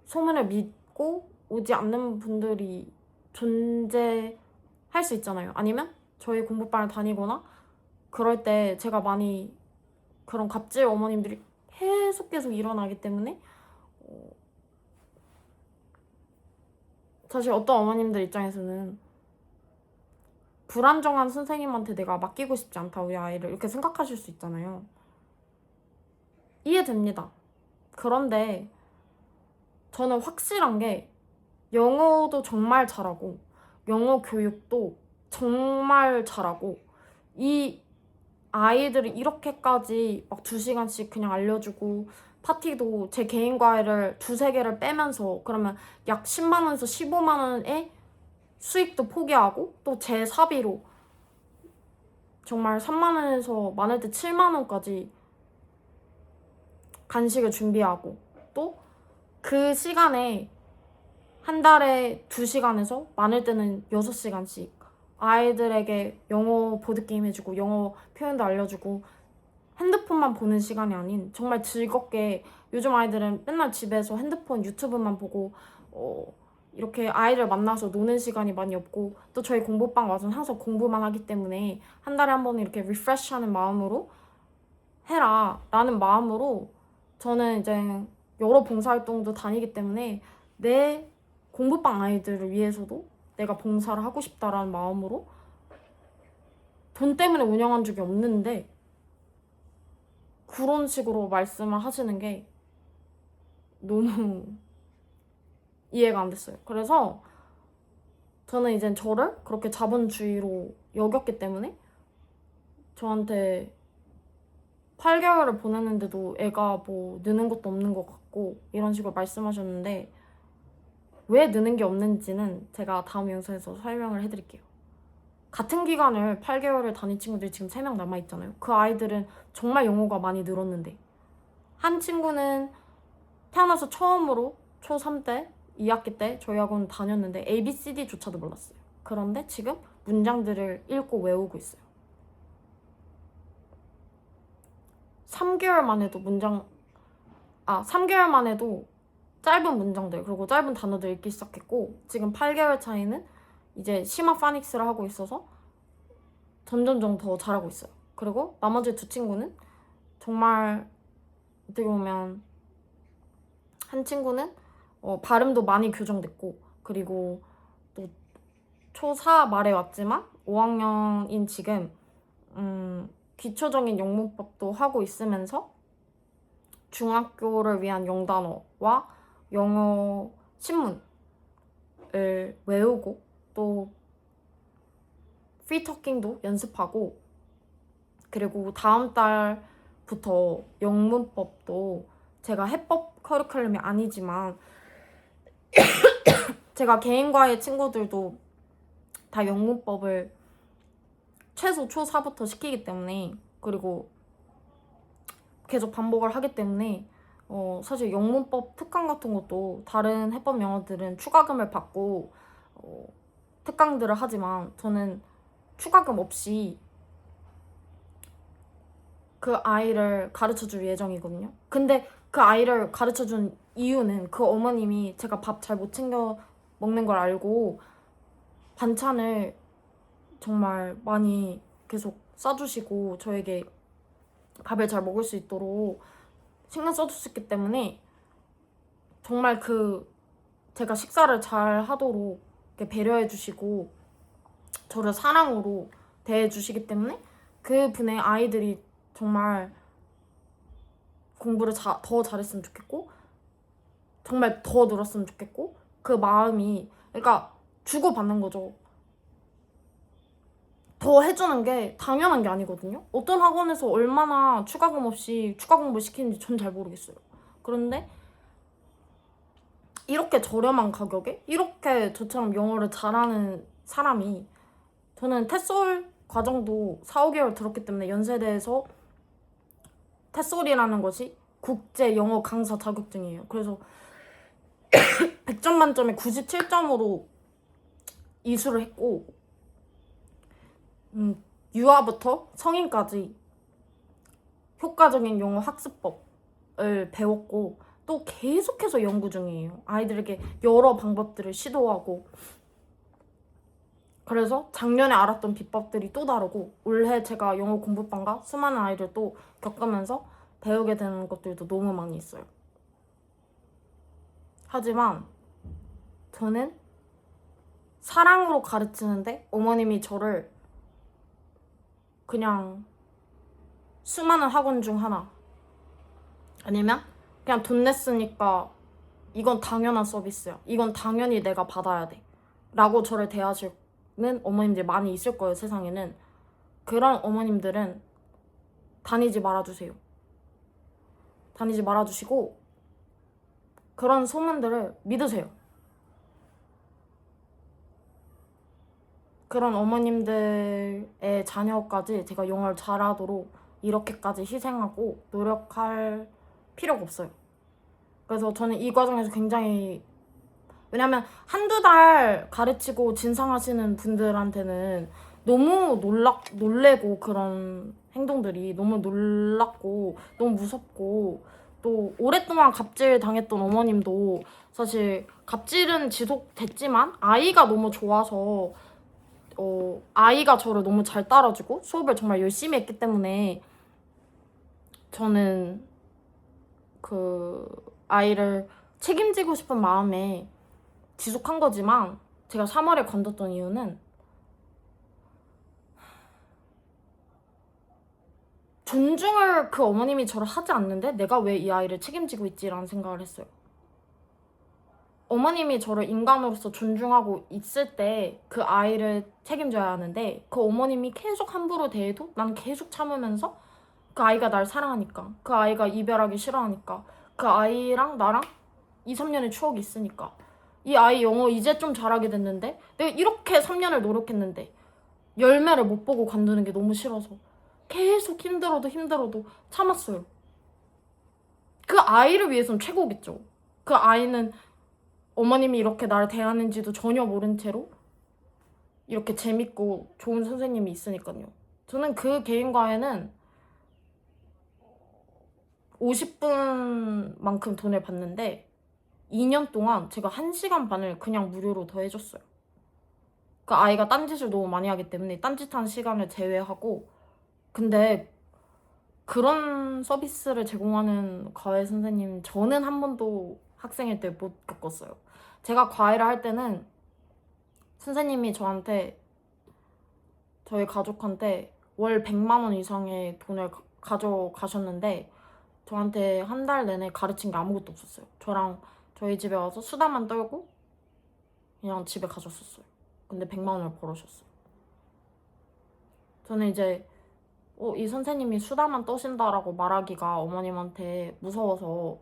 소문을 믿고 오지 않는 분들이 존재할 수 있잖아요. 아니면 저희 공부방을 다니거나 그럴 때 제가 많이 그런 갑질 어머님들이 계속 일어나기 때문에 사실 어떤 어머님들 입장에서는 불안정한 선생님한테 내가 맡기고 싶지 않다, 우리 아이를, 이렇게 생각하실 수 있잖아요. 이해됩니다. 그런데 저는 확실한 게, 영어도 정말 잘하고 영어 교육도 정말 잘하고 이 아이들이 이렇게까지 막 2시간씩 그냥 알려주고, 파티도 제 개인 과외를 2-3개를 빼면서 그러면 약 10만 원에서 15만 원의 수익도 포기하고, 또 제 사비로 정말 3만 원에서 많을 때 7만 원까지 간식을 준비하고, 또 그 시간에 한 달에 2시간에서 많을 때는 6시간씩 아이들에게 영어 보드게임 해주고 영어 표현도 알려주고, 핸드폰만 보는 시간이 아닌 정말 즐겁게, 요즘 아이들은 맨날 집에서 핸드폰 유튜브만 보고 이렇게 아이를 만나서 노는 시간이 많이 없고, 또 저희 공부방 와서는 항상 공부만 하기 때문에 한 달에 한 번은 이렇게 리프레시하는 마음으로 해라 라는 마음으로 저는 이제 여러 봉사활동도 다니기 때문에 내 공부방 아이들을 위해서도 내가 봉사를 하고 싶다라는 마음으로 돈 때문에 운영한 적이 없는데 그런 식으로 말씀을 하시는 게 너무 이해가 안 됐어요. 그래서 저는 이제 저를 그렇게 자본주의로 여겼기 때문에 저한테 8개월을 보냈는데도 애가 뭐 느는 것도 없는 것 같고 이런 식으로 말씀하셨는데, 왜 느는 게 없는지는 제가 다음 영상에서 설명을 해드릴게요. 같은 기간을 8개월을 다닌 친구들이 지금 3명 남아있잖아요. 그 아이들은 정말 영어가 많이 늘었는데, 한 친구는 태어나서 처음으로 초3 때 2학기 때 저희 학원 다녔는데 ABCD조차도 몰랐어요. 그런데 지금 문장들을 읽고 외우고 있어요. 3개월 만에도 3개월 만에도 짧은 문장들 그리고 짧은 단어들 읽기 시작했고, 지금 8개월 차이는 이제 심화 파닉스를 하고 있어서 점점점 더 잘하고 있어요. 그리고 나머지 2 친구는 정말 어떻게 보면, 한 친구는 발음도 많이 교정됐고, 그리고 또 초4 말에 왔지만 5학년인 지금 기초적인 영문법도 하고 있으면서 중학교를 위한 영단어와 영어 신문을 외우고, 또 프리토킹도 연습하고, 그리고 다음 달부터 영문법도 제가 해법 커리큘럼이 아니지만 제가 개인과의 친구들도 다 영문법을 최소 초4부터 시키기 때문에, 그리고 계속 반복을 하기 때문에 사실 영문법 특강 같은 것도 다른 해법 영어들은 추가금을 받고 특강들을 하지만 저는 추가금 없이 그 아이를 가르쳐줄 예정이거든요. 근데 그 아이를 가르쳐준 이유는 그 어머님이 제가 밥 잘 못 챙겨 먹는 걸 알고 반찬을 정말 많이 계속 싸주시고 저에게 밥을 잘 먹을 수 있도록 신경 써주셨기 때문에 정말 제가 식사를 잘 하도록 이렇게 배려해 주시고 저를 사랑으로 대해 주시기 때문에 그 분의 아이들이 정말 공부를 더 잘했으면 좋겠고 정말 더 늘었으면 좋겠고 그 마음이 그러니까 주고받는 거죠. 더 해주는 게 당연한 게 아니거든요. 어떤 학원에서 얼마나 추가금 없이 추가 공부를 시키는지 전 잘 모르겠어요. 그런데 이렇게 저렴한 가격에 이렇게 저처럼 영어를 잘하는 사람이 저는 테솔 과정도 4, 5개월 들었기 때문에 연세대에서 테솔이라는 것이 국제 영어 강사 자격증이에요. 그래서 100점 만점에 97점으로 이수를 했고 유아부터 성인까지 효과적인 영어 학습법을 배웠고 또 계속해서 연구 중이에요. 아이들에게 여러 방법들을 시도하고 그래서 작년에 알았던 비법들이 또 다르고 올해 제가 영어 공부방과 수많은 아이들 또 겪으면서 배우게 되는 것들도 너무 많이 있어요. 하지만 저는 사랑으로 가르치는데 어머님이 저를 그냥 수많은 학원 중 하나 아니면 그냥 돈 냈으니까 이건 당연한 서비스야. 이건 당연히 내가 받아야 돼. 라고 저를 대하시는 어머님들 많이 있을 거예요, 세상에는. 그런 어머님들은 다니지 말아주세요. 다니지 말아주시고 그런 소문들을 믿으세요. 그런 어머님들의 자녀까지 제가 영어를 잘하도록 이렇게까지 희생하고 노력할 필요가 없어요. 그래서 저는 이 과정에서 굉장히 왜냐면 한두 달 가르치고 진상하시는 분들한테는 너무 놀래고 그런 행동들이 너무 놀랍고 너무 무섭고 또 오랫동안 갑질 당했던 어머님도 사실 갑질은 지속됐지만 아이가 너무 좋아서 아이가 저를 너무 잘 따라주고 수업을 정말 열심히 했기 때문에 저는 그 아이를 책임지고 싶은 마음에 지속한 거지만 제가 3월에 관뒀던 이유는 존중을 그 어머님이 저를 하지 않는데 내가 왜 이 아이를 책임지고 있지라는 생각을 했어요. 어머님이 저를 인간으로서 존중하고 있을 때 그 아이를 책임져야 하는데 그 어머님이 계속 함부로 대해도 난 계속 참으면서 그 아이가 날 사랑하니까 그 아이가 이별하기 싫어하니까 그 아이랑 나랑 2, 3년의 추억이 있으니까 이 아이 영어 이제 좀 잘하게 됐는데 내가 이렇게 3년을 노력했는데 열매를 못 보고 관두는 게 너무 싫어서 계속 힘들어도 참았어요. 그 아이를 위해선 최고겠죠. 그 아이는 어머님이 이렇게 나를 대하는지도 전혀 모른 채로 이렇게 재밌고 좋은 선생님이 있으니까요. 저는 그 개인 과외는 50분만큼 돈을 받는데 2년 동안 제가 1시간 반을 그냥 무료로 더 해줬어요. 그 아이가 딴짓을 너무 많이 하기 때문에 딴짓하는 시간을 제외하고 근데 그런 서비스를 제공하는 과외 선생님 저는 한 번도 학생일 때 못 겪었어요. 제가 과외를 할 때는 선생님이 저희 가족한테 월 100만 원 이상의 돈을 가져가셨는데 저한테 한 달 내내 가르친 게 아무것도 없었어요. 저랑 저희 집에 와서 수다만 떨고 그냥 집에 가셨었어요. 근데 100만 원을 벌으셨어요. 저는 이제 이 선생님이 수다만 떠신다라고 말하기가 어머님한테 무서워서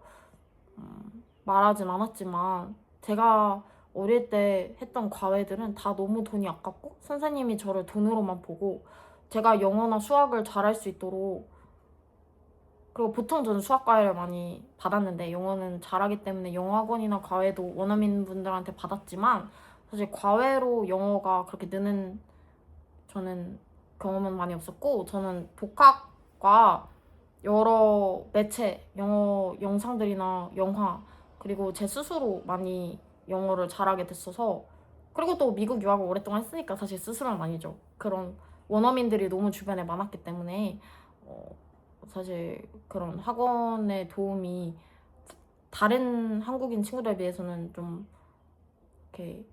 말하진 않았지만 제가 어릴 때 했던 과외들은 다 너무 돈이 아깝고 선생님이 저를 돈으로만 보고 제가 영어나 수학을 잘할 수 있도록 그리고 보통 저는 수학 과외를 많이 받았는데 영어는 잘하기 때문에 영어 학원이나 과외도 원어민 분들한테 받았지만 사실 과외로 영어가 그렇게 느는 저는 경험은 많이 없었고 저는 독학과 여러 매체, 영어 영상들이나 영화 그리고 제 스스로 많이 영어를 잘하게 됐어서 그리고 또 미국 유학을 오랫동안 했으니까 사실 스스로는 아니죠. 그런 원어민들이 너무 주변에 많았기 때문에 어, 사실 그런 학원의 도움이 다른 한국인 친구들에 비해서는 좀 이렇게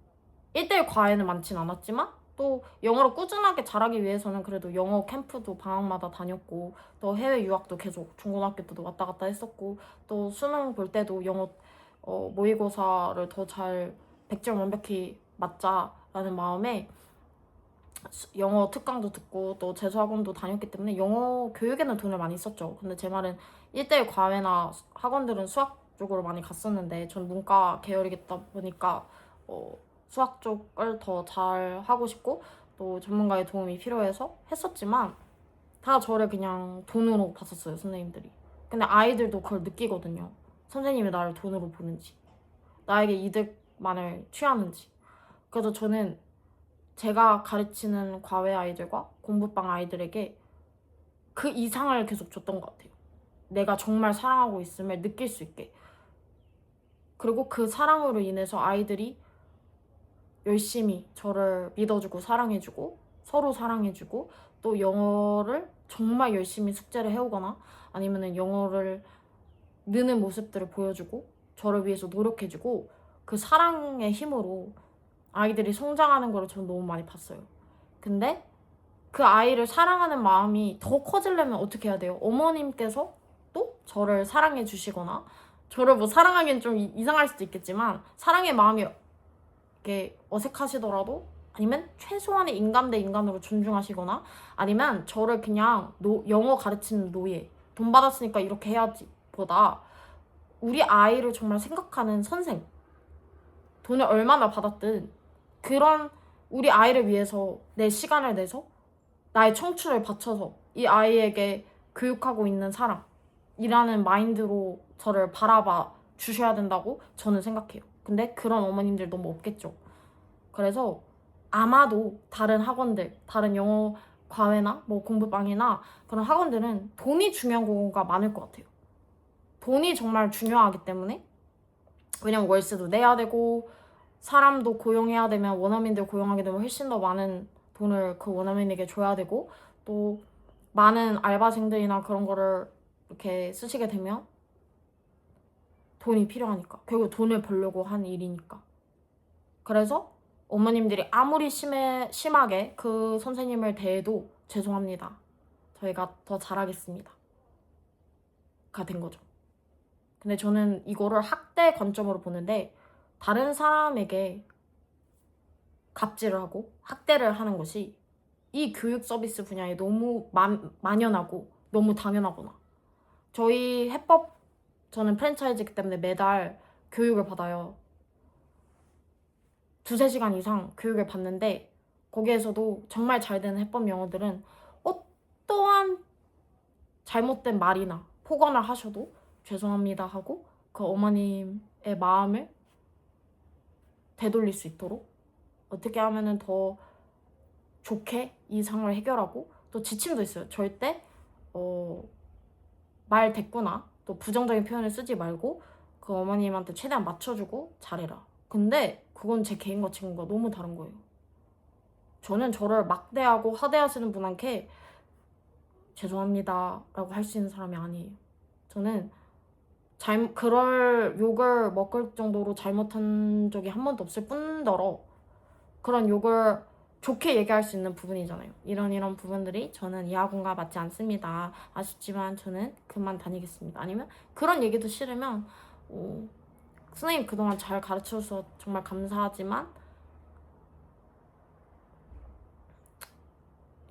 1대1 과외는 많진 않았지만 또 영어를 꾸준하게 잘하기 위해서는 그래도 영어 캠프도 방학마다 다녔고 또 해외 유학도 계속 중고등학교 때도 왔다 갔다 했었고 또 수능 볼 때도 영어 모의고사를 더 잘 100점 완벽히 맞자라는 마음에 영어 특강도 듣고 또 재수학원도 다녔기 때문에 영어 교육에는 돈을 많이 썼죠. 근데 제 말은 1대1 과외나 학원들은 수학 쪽으로 많이 갔었는데 전 문과 계열이겠다 보니까 어, 수학 쪽을 더 잘 하고 싶고 또 전문가의 도움이 필요해서 했었지만 다 저를 그냥 돈으로 봤었어요, 선생님들이. 근데 아이들도 그걸 느끼거든요. 선생님이 나를 돈으로 보는지, 나에게 이득만을 취하는지. 그래서 저는 제가 가르치는 과외 아이들과 공부방 아이들에게 그 이상을 계속 줬던 것 같아요. 내가 정말 사랑하고 있음을 느낄 수 있게. 그리고 그 사랑으로 인해서 아이들이 열심히 저를 믿어주고 사랑해주고 서로 사랑해주고 또 영어를 정말 열심히 숙제를 해오거나 아니면은 영어를 느는 모습들을 보여주고 저를 위해서 노력해주고 그 사랑의 힘으로 아이들이 성장하는 걸 저는 너무 많이 봤어요. 근데 그 아이를 사랑하는 마음이 더 커지려면 어떻게 해야 돼요? 어머님께서 또 저를 사랑해 주시거나 저를 뭐 사랑하기엔 좀 이상할 수도 있겠지만 사랑의 마음이 이렇게 어색하시더라도 아니면 최소한의 인간 대 인간으로 존중하시거나 아니면 저를 그냥 영어 가르치는 노예 돈 받았으니까 이렇게 해야지 보다 우리 아이를 정말 생각하는 선생 돈을 얼마나 받았든 그런 우리 아이를 위해서 내 시간을 내서 나의 청춘을 바쳐서 이 아이에게 교육하고 있는 사람이라는 마인드로 저를 바라봐 주셔야 된다고 저는 생각해요. 근데 그런 어머님들 너무 없겠죠. 그래서 아마도 다른 학원들, 다른 영어 과외나 뭐 공부방이나 그런 학원들은 돈이 중요한 경우가 많을 것 같아요. 돈이 정말 중요하기 때문에 왜냐면 월세도 내야 되고 사람도 고용해야 되면 원어민들 고용하게 되면 훨씬 더 많은 돈을 그 원어민에게 줘야 되고 또 많은 알바생들이나 그런 거를 이렇게 쓰시게 되면 돈이 필요하니까 결국 돈을 벌려고 하는 일이니까 그래서 어머님들이 아무리 심하게 그 선생님을 대해도 죄송합니다. 저희가 더 잘하겠습니다. 가 된 거죠. 근데 저는 이거를 학대 관점으로 보는데 다른 사람에게 갑질을 하고 학대를 하는 것이 이 교육 서비스 분야에 너무 만연하고 너무 당연하구나. 저희 해법 저는 프랜차이즈이기 때문에 매달 교육을 받아요. 2~3시간 이상 교육을 받는데 거기에서도 정말 잘 되는 해법 영어들은 어떠한 잘못된 말이나 폭언을 하셔도 죄송합니다 하고 그 어머님의 마음을 되돌릴 수 있도록 어떻게 하면은 더 좋게 이 상황을 해결하고 또 지침도 있어요. 절대 말 대꾸나 또 부정적인 표현을 쓰지 말고 그 어머님한테 최대한 맞춰주고 잘해라. 근데 그건 제 개인 가치관과 너무 다른 거예요. 저는 저를 막대하고 하대하시는 분한테 죄송합니다 라고 할 수 있는 사람이 아니에요. 저는 그럴 욕을 먹을 정도로 잘못한 적이 한 번도 없을 뿐더러 그런 욕을 좋게 얘기할 수 있는 부분이잖아요. 이런 부분들이 저는 이 학원과 맞지 않습니다. 아쉽지만 저는 그만 다니겠습니다. 아니면 그런 얘기도 싫으면 선생님 그동안 잘 가르쳐줘서 정말 감사하지만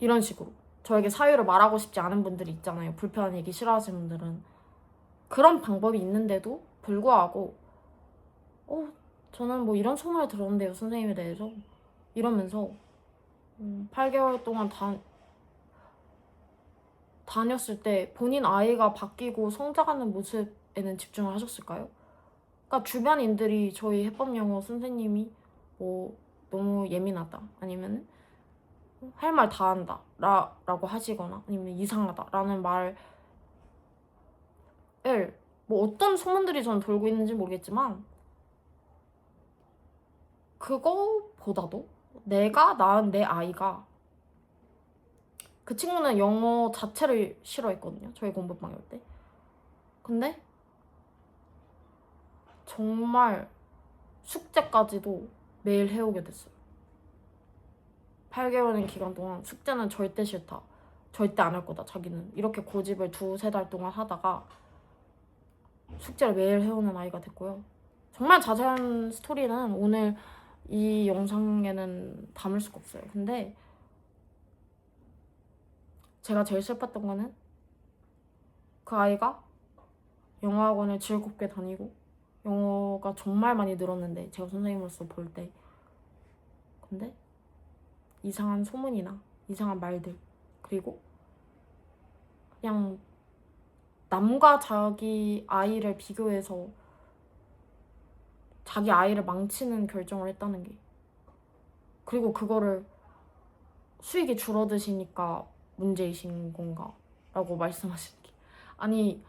이런 식으로 저에게 사유를 말하고 싶지 않은 분들이 있잖아요. 불편한 얘기 싫어하시는 분들은 그런 방법이 있는데도 불구하고 저는 뭐 이런 소문을 들었는데요. 선생님에 대해서 이러면서 8개월 동안 다녔을 때 본인 아이가 바뀌고 성장하는 모습에는 집중을 하셨을까요? 그러니까 주변인들이 저희 해법 영어 선생님이 뭐 너무 예민하다 아니면 할 말 다 한다 라고 하시거나 아니면 이상하다 라는 말을 뭐 어떤 소문들이 전 돌고 있는지 모르겠지만 그거보다도 내가 낳은 내 아이가 그 친구는 영어 자체를 싫어했거든요. 저희 공부방일 때. 근데 정말 숙제까지도 매일 해오게 됐어요. 8개월인 기간 동안 숙제는 절대 싫다. 절대 안 할 거다. 자기는 이렇게 고집을 2-3달 동안 하다가 숙제를 매일 해오는 아이가 됐고요. 정말 자세한 스토리는 오늘 이 영상에는 담을 수가 없어요. 근데 제가 제일 슬펐던 거는 그 아이가 영어학원을 즐겁게 다니고 영어가 정말 많이 늘었는데 제가 선생님으로서 볼 때 근데 이상한 소문이나 이상한 말들 그리고 그냥 남과 자기 아이를 비교해서 자기 아이를 망치는 결정을 했다는 게 그리고 그거를 수익이 줄어드시니까 문제이신 건가? 라고 말씀하시는 게 아니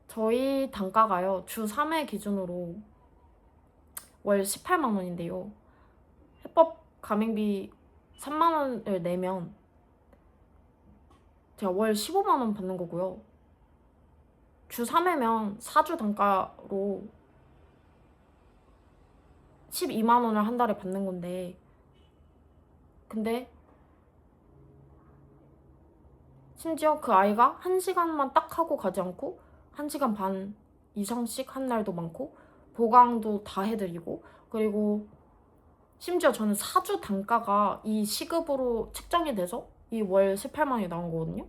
저희 단가가요 주 3회 기준으로 월 18만 원인데요 해법 가맹비 3만 원을 내면 제가 월 15만 원 받는 거고요 주 3회면 4주 단가로 12만 원을 한 달에 받는 건데 근데 심지어 그 아이가 1시간만 딱 하고 가지 않고 1시간 반 이상씩 한 날도 많고 보강도 다 해드리고 그리고 심지어 저는 4주 단가가 이 시급으로 책정이 돼서 이 월 18만 원이 나온 거거든요.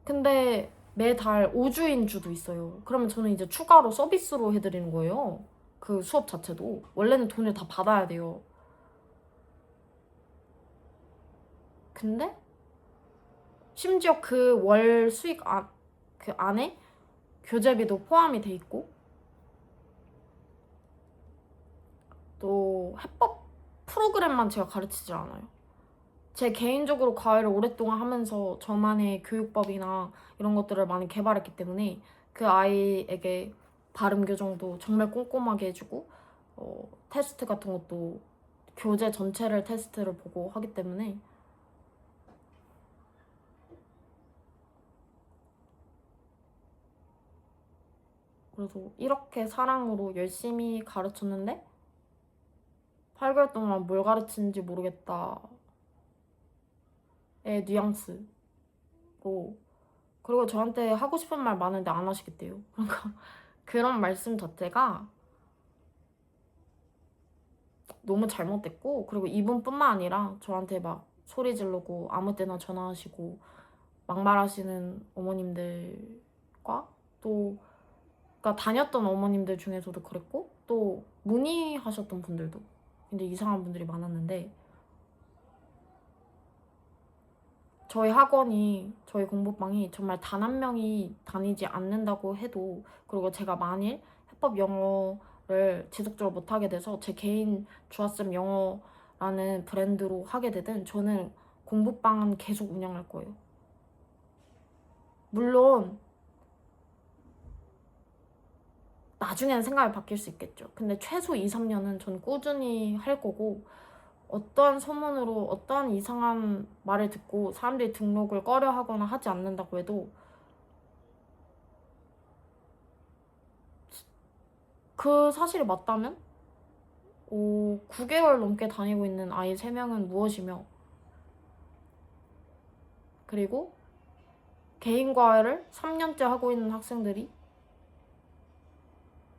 근데 매달 5주인 주도 있어요. 그러면 저는 이제 추가로 서비스로 해드리는 거예요. 그 수업 자체도. 원래는 돈을 다 받아야 돼요. 근데 심지어 그 월 수익 그 안에 교재비도 포함이 돼 있고 또 해법 프로그램만 제가 가르치지 않아요. 제 개인적으로 과외를 오랫동안 하면서 저만의 교육법이나 이런 것들을 많이 개발했기 때문에 그 아이에게 발음 교정도 정말 꼼꼼하게 해주고 테스트 같은 것도 교재 전체를 테스트를 보고 하기 때문에 그래서 이렇게 사랑으로 열심히 가르쳤는데 8개월 동안 뭘 가르치는지 모르겠다의 뉘앙스로 그리고 저한테 하고 싶은 말 많은데 안 하시겠대요. 그러니까 그런 말씀 자체가 너무 잘못됐고 그리고 이분뿐만 아니라 저한테 막 소리 지르고 아무 때나 전화하시고 막말하시는 어머님들과 또 그러니까 다녔던 어머님들 중에서도 그랬고 또 문의하셨던 분들도 근데 이상한 분들이 많았는데 저희 학원이 저희 공부방이 정말 단 한 명이 다니지 않는다고 해도 그리고 제가 만일 해법 영어를 지속적으로 못하게 돼서 제 개인 주아쌤 영어라는 브랜드로 하게 되든 저는 공부방은 계속 운영할 거예요. 물론 나중에는 생각이 바뀔 수 있겠죠. 근데 최소 2-3년은 전 꾸준히 할 거고 어떠한 소문으로 어떠한 이상한 말을 듣고 사람들이 등록을 꺼려 하거나 하지 않는다고 해도 그 사실이 맞다면 9개월 넘게 다니고 있는 아이 3명은 무엇이며 그리고 개인 과외를 3년째 하고 있는 학생들이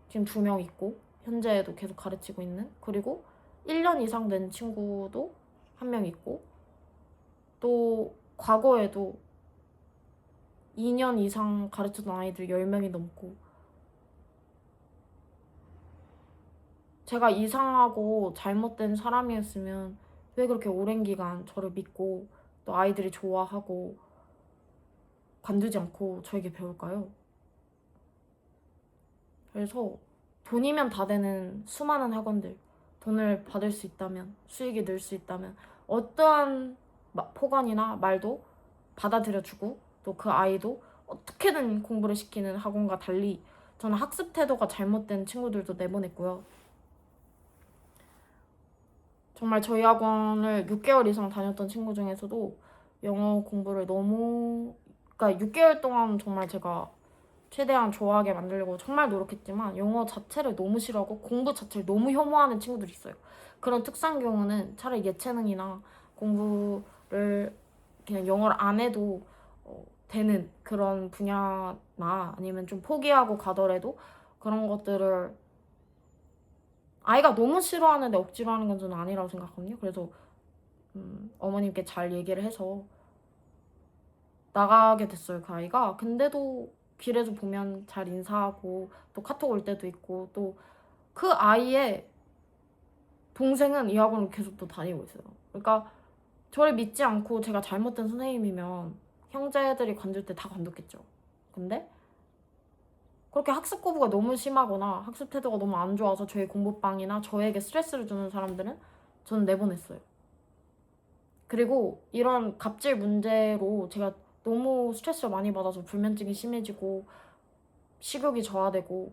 지금 2명 있고 현재도 계속 가르치고 있는 그리고 1년 이상 된 친구도 1명 있고 또 과거에도 2년 이상 가르쳤던 아이들 10명이 넘고 제가 이상하고 잘못된 사람이었으면 왜 그렇게 오랜 기간 저를 믿고 또 아이들이 좋아하고 관두지 않고 저에게 배울까요? 그래서 돈이면 다 되는 수많은 학원들, 돈을 받을 수 있다면, 수익이 늘 수 있다면 어떠한 포관이나 말도 받아들여주고 또 그 아이도 어떻게든 공부를 시키는 학원과 달리 저는 학습 태도가 잘못된 친구들도 내보냈고요. 정말 저희 학원을 6개월 이상 다녔던 친구 중에서도 영어 공부를 그러니까 6개월 동안 정말 제가 최대한 좋아하게 만들려고 정말 노력했지만 영어 자체를 너무 싫어하고 공부 자체를 너무 혐오하는 친구들이 있어요. 그런 특수한 경우는 차라리 예체능이나 공부를 그냥 영어를 안 해도 되는 그런 분야나 아니면 좀 포기하고 가더라도 그런 것들을 아이가 너무 싫어하는데 억지로 하는 건 저는 아니라고 생각하거든요. 그래서 어머님께 잘 얘기를 해서 나가게 됐어요, 그 아이가. 근데도 길에서 보면 잘 인사하고 또 카톡 올 때도 있고 또 그 아이의 동생은 이 학원을 계속 또 다니고 있어요. 그러니까 저를 믿지 않고 제가 잘못된 선생님이면 형제들이 관둘 때 다 관뒀겠죠. 근데 그렇게 학습 거부가 너무 심하거나 학습 태도가 너무 안 좋아서 저희 공부방이나 저에게 스트레스를 주는 사람들은 저는 내보냈어요. 그리고 이런 갑질 문제로 제가 너무 스트레스를 많이 받아서 불면증이 심해지고 식욕이 저하되고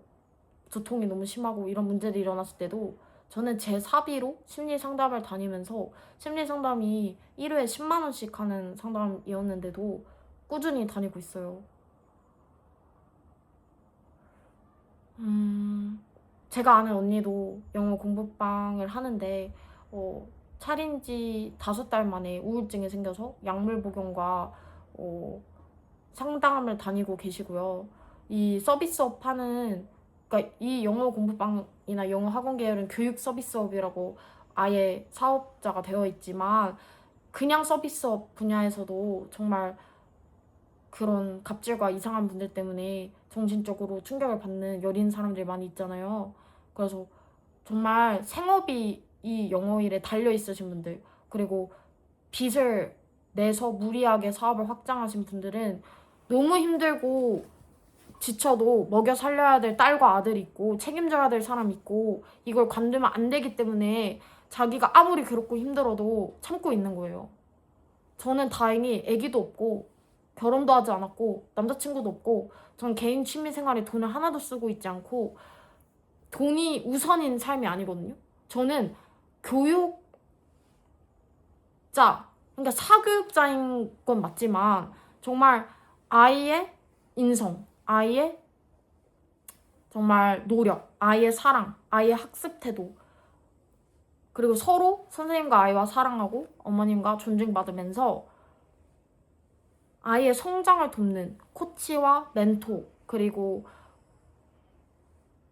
두통이 너무 심하고 이런 문제들이 일어났을 때도 저는 제 사비로 심리 상담을 다니면서 심리 상담이 1회에 10만 원씩 하는 상담이었는데도 꾸준히 다니고 있어요. 제가 아는 언니도 영어 공부방을 하는데 차린 지 5달 만에 우울증이 생겨서 약물 복용과 상담을 다니고 계시고요. 이 서비스업 하는 그러니까 이 영어 공부방이나 영어 학원 계열은 교육 서비스업이라고 아예 사업자가 되어 있지만 그냥 서비스업 분야에서도 정말 그런 갑질과 이상한 분들 때문에 정신적으로 충격을 받는 여린 사람들이 많이 있잖아요. 그래서 정말 생업이 이 영어 일에 달려 있으신 분들 그리고 빚을 내서 무리하게 사업을 확장하신 분들은 너무 힘들고 지쳐도 먹여 살려야 될 딸과 아들이 있고 책임져야 될 사람이 있고 이걸 관두면 안 되기 때문에 자기가 아무리 괴롭고 힘들어도 참고 있는 거예요. 저는 다행히 아기도 없고 결혼도 하지 않았고 남자친구도 없고 전 개인 취미 생활에 돈을 하나도 쓰고 있지 않고 돈이 우선인 삶이 아니거든요. 저는 교육자, 그러니까 사교육자인 건 맞지만 정말 아이의 인성, 아이의 정말 노력, 아이의 사랑, 아이의 학습 태도 그리고 서로 선생님과 아이와 사랑하고 어머님과 존중받으면서 아이의 성장을 돕는 코치와 멘토 그리고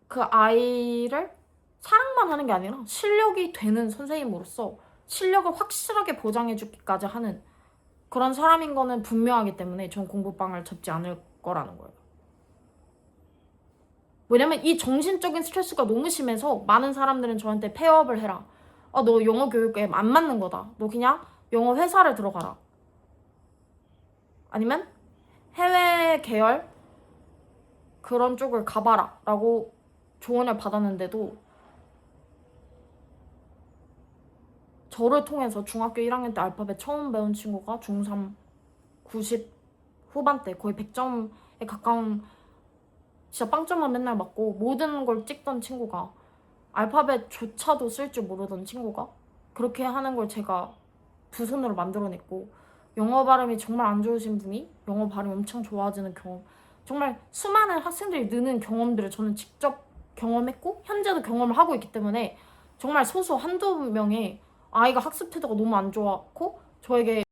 그 아이를 사랑만 하는 게 아니라 실력이 되는 선생님으로서 실력을 확실하게 보장해주기까지 하는 그런 사람인 거는 분명하기 때문에 전 공부방을 접지 않을 거라는 거예요. 왜냐면 이 정신적인 스트레스가 너무 심해서 많은 사람들은 저한테 폐업을 해라. 너 영어 교육에 안 맞는 거다. 너 그냥 영어 회사를 들어가라. 아니면 해외 계열 그런 쪽을 가봐라 라고 조언을 받았는데도 저를 통해서 중학교 1학년 때 알파벳 처음 배운 친구가 중3 90 후반대 거의 100점에 가까운 진짜 빵점만 맨날 맞고 모든 걸 찍던 친구가 알파벳조차도 쓸 줄 모르던 친구가 그렇게 하는 걸 제가 두 손으로 만들어냈고 영어 발음이 정말 안 좋으신 분이 영어 발음이 엄청 좋아지는 경험 정말 수많은 학생들이 느는 경험들을 저는 직접 경험했고 현재도 경험을 하고 있기 때문에 정말 소수 한두 명의 아이가 학습 태도가 너무 안 좋았고 저에게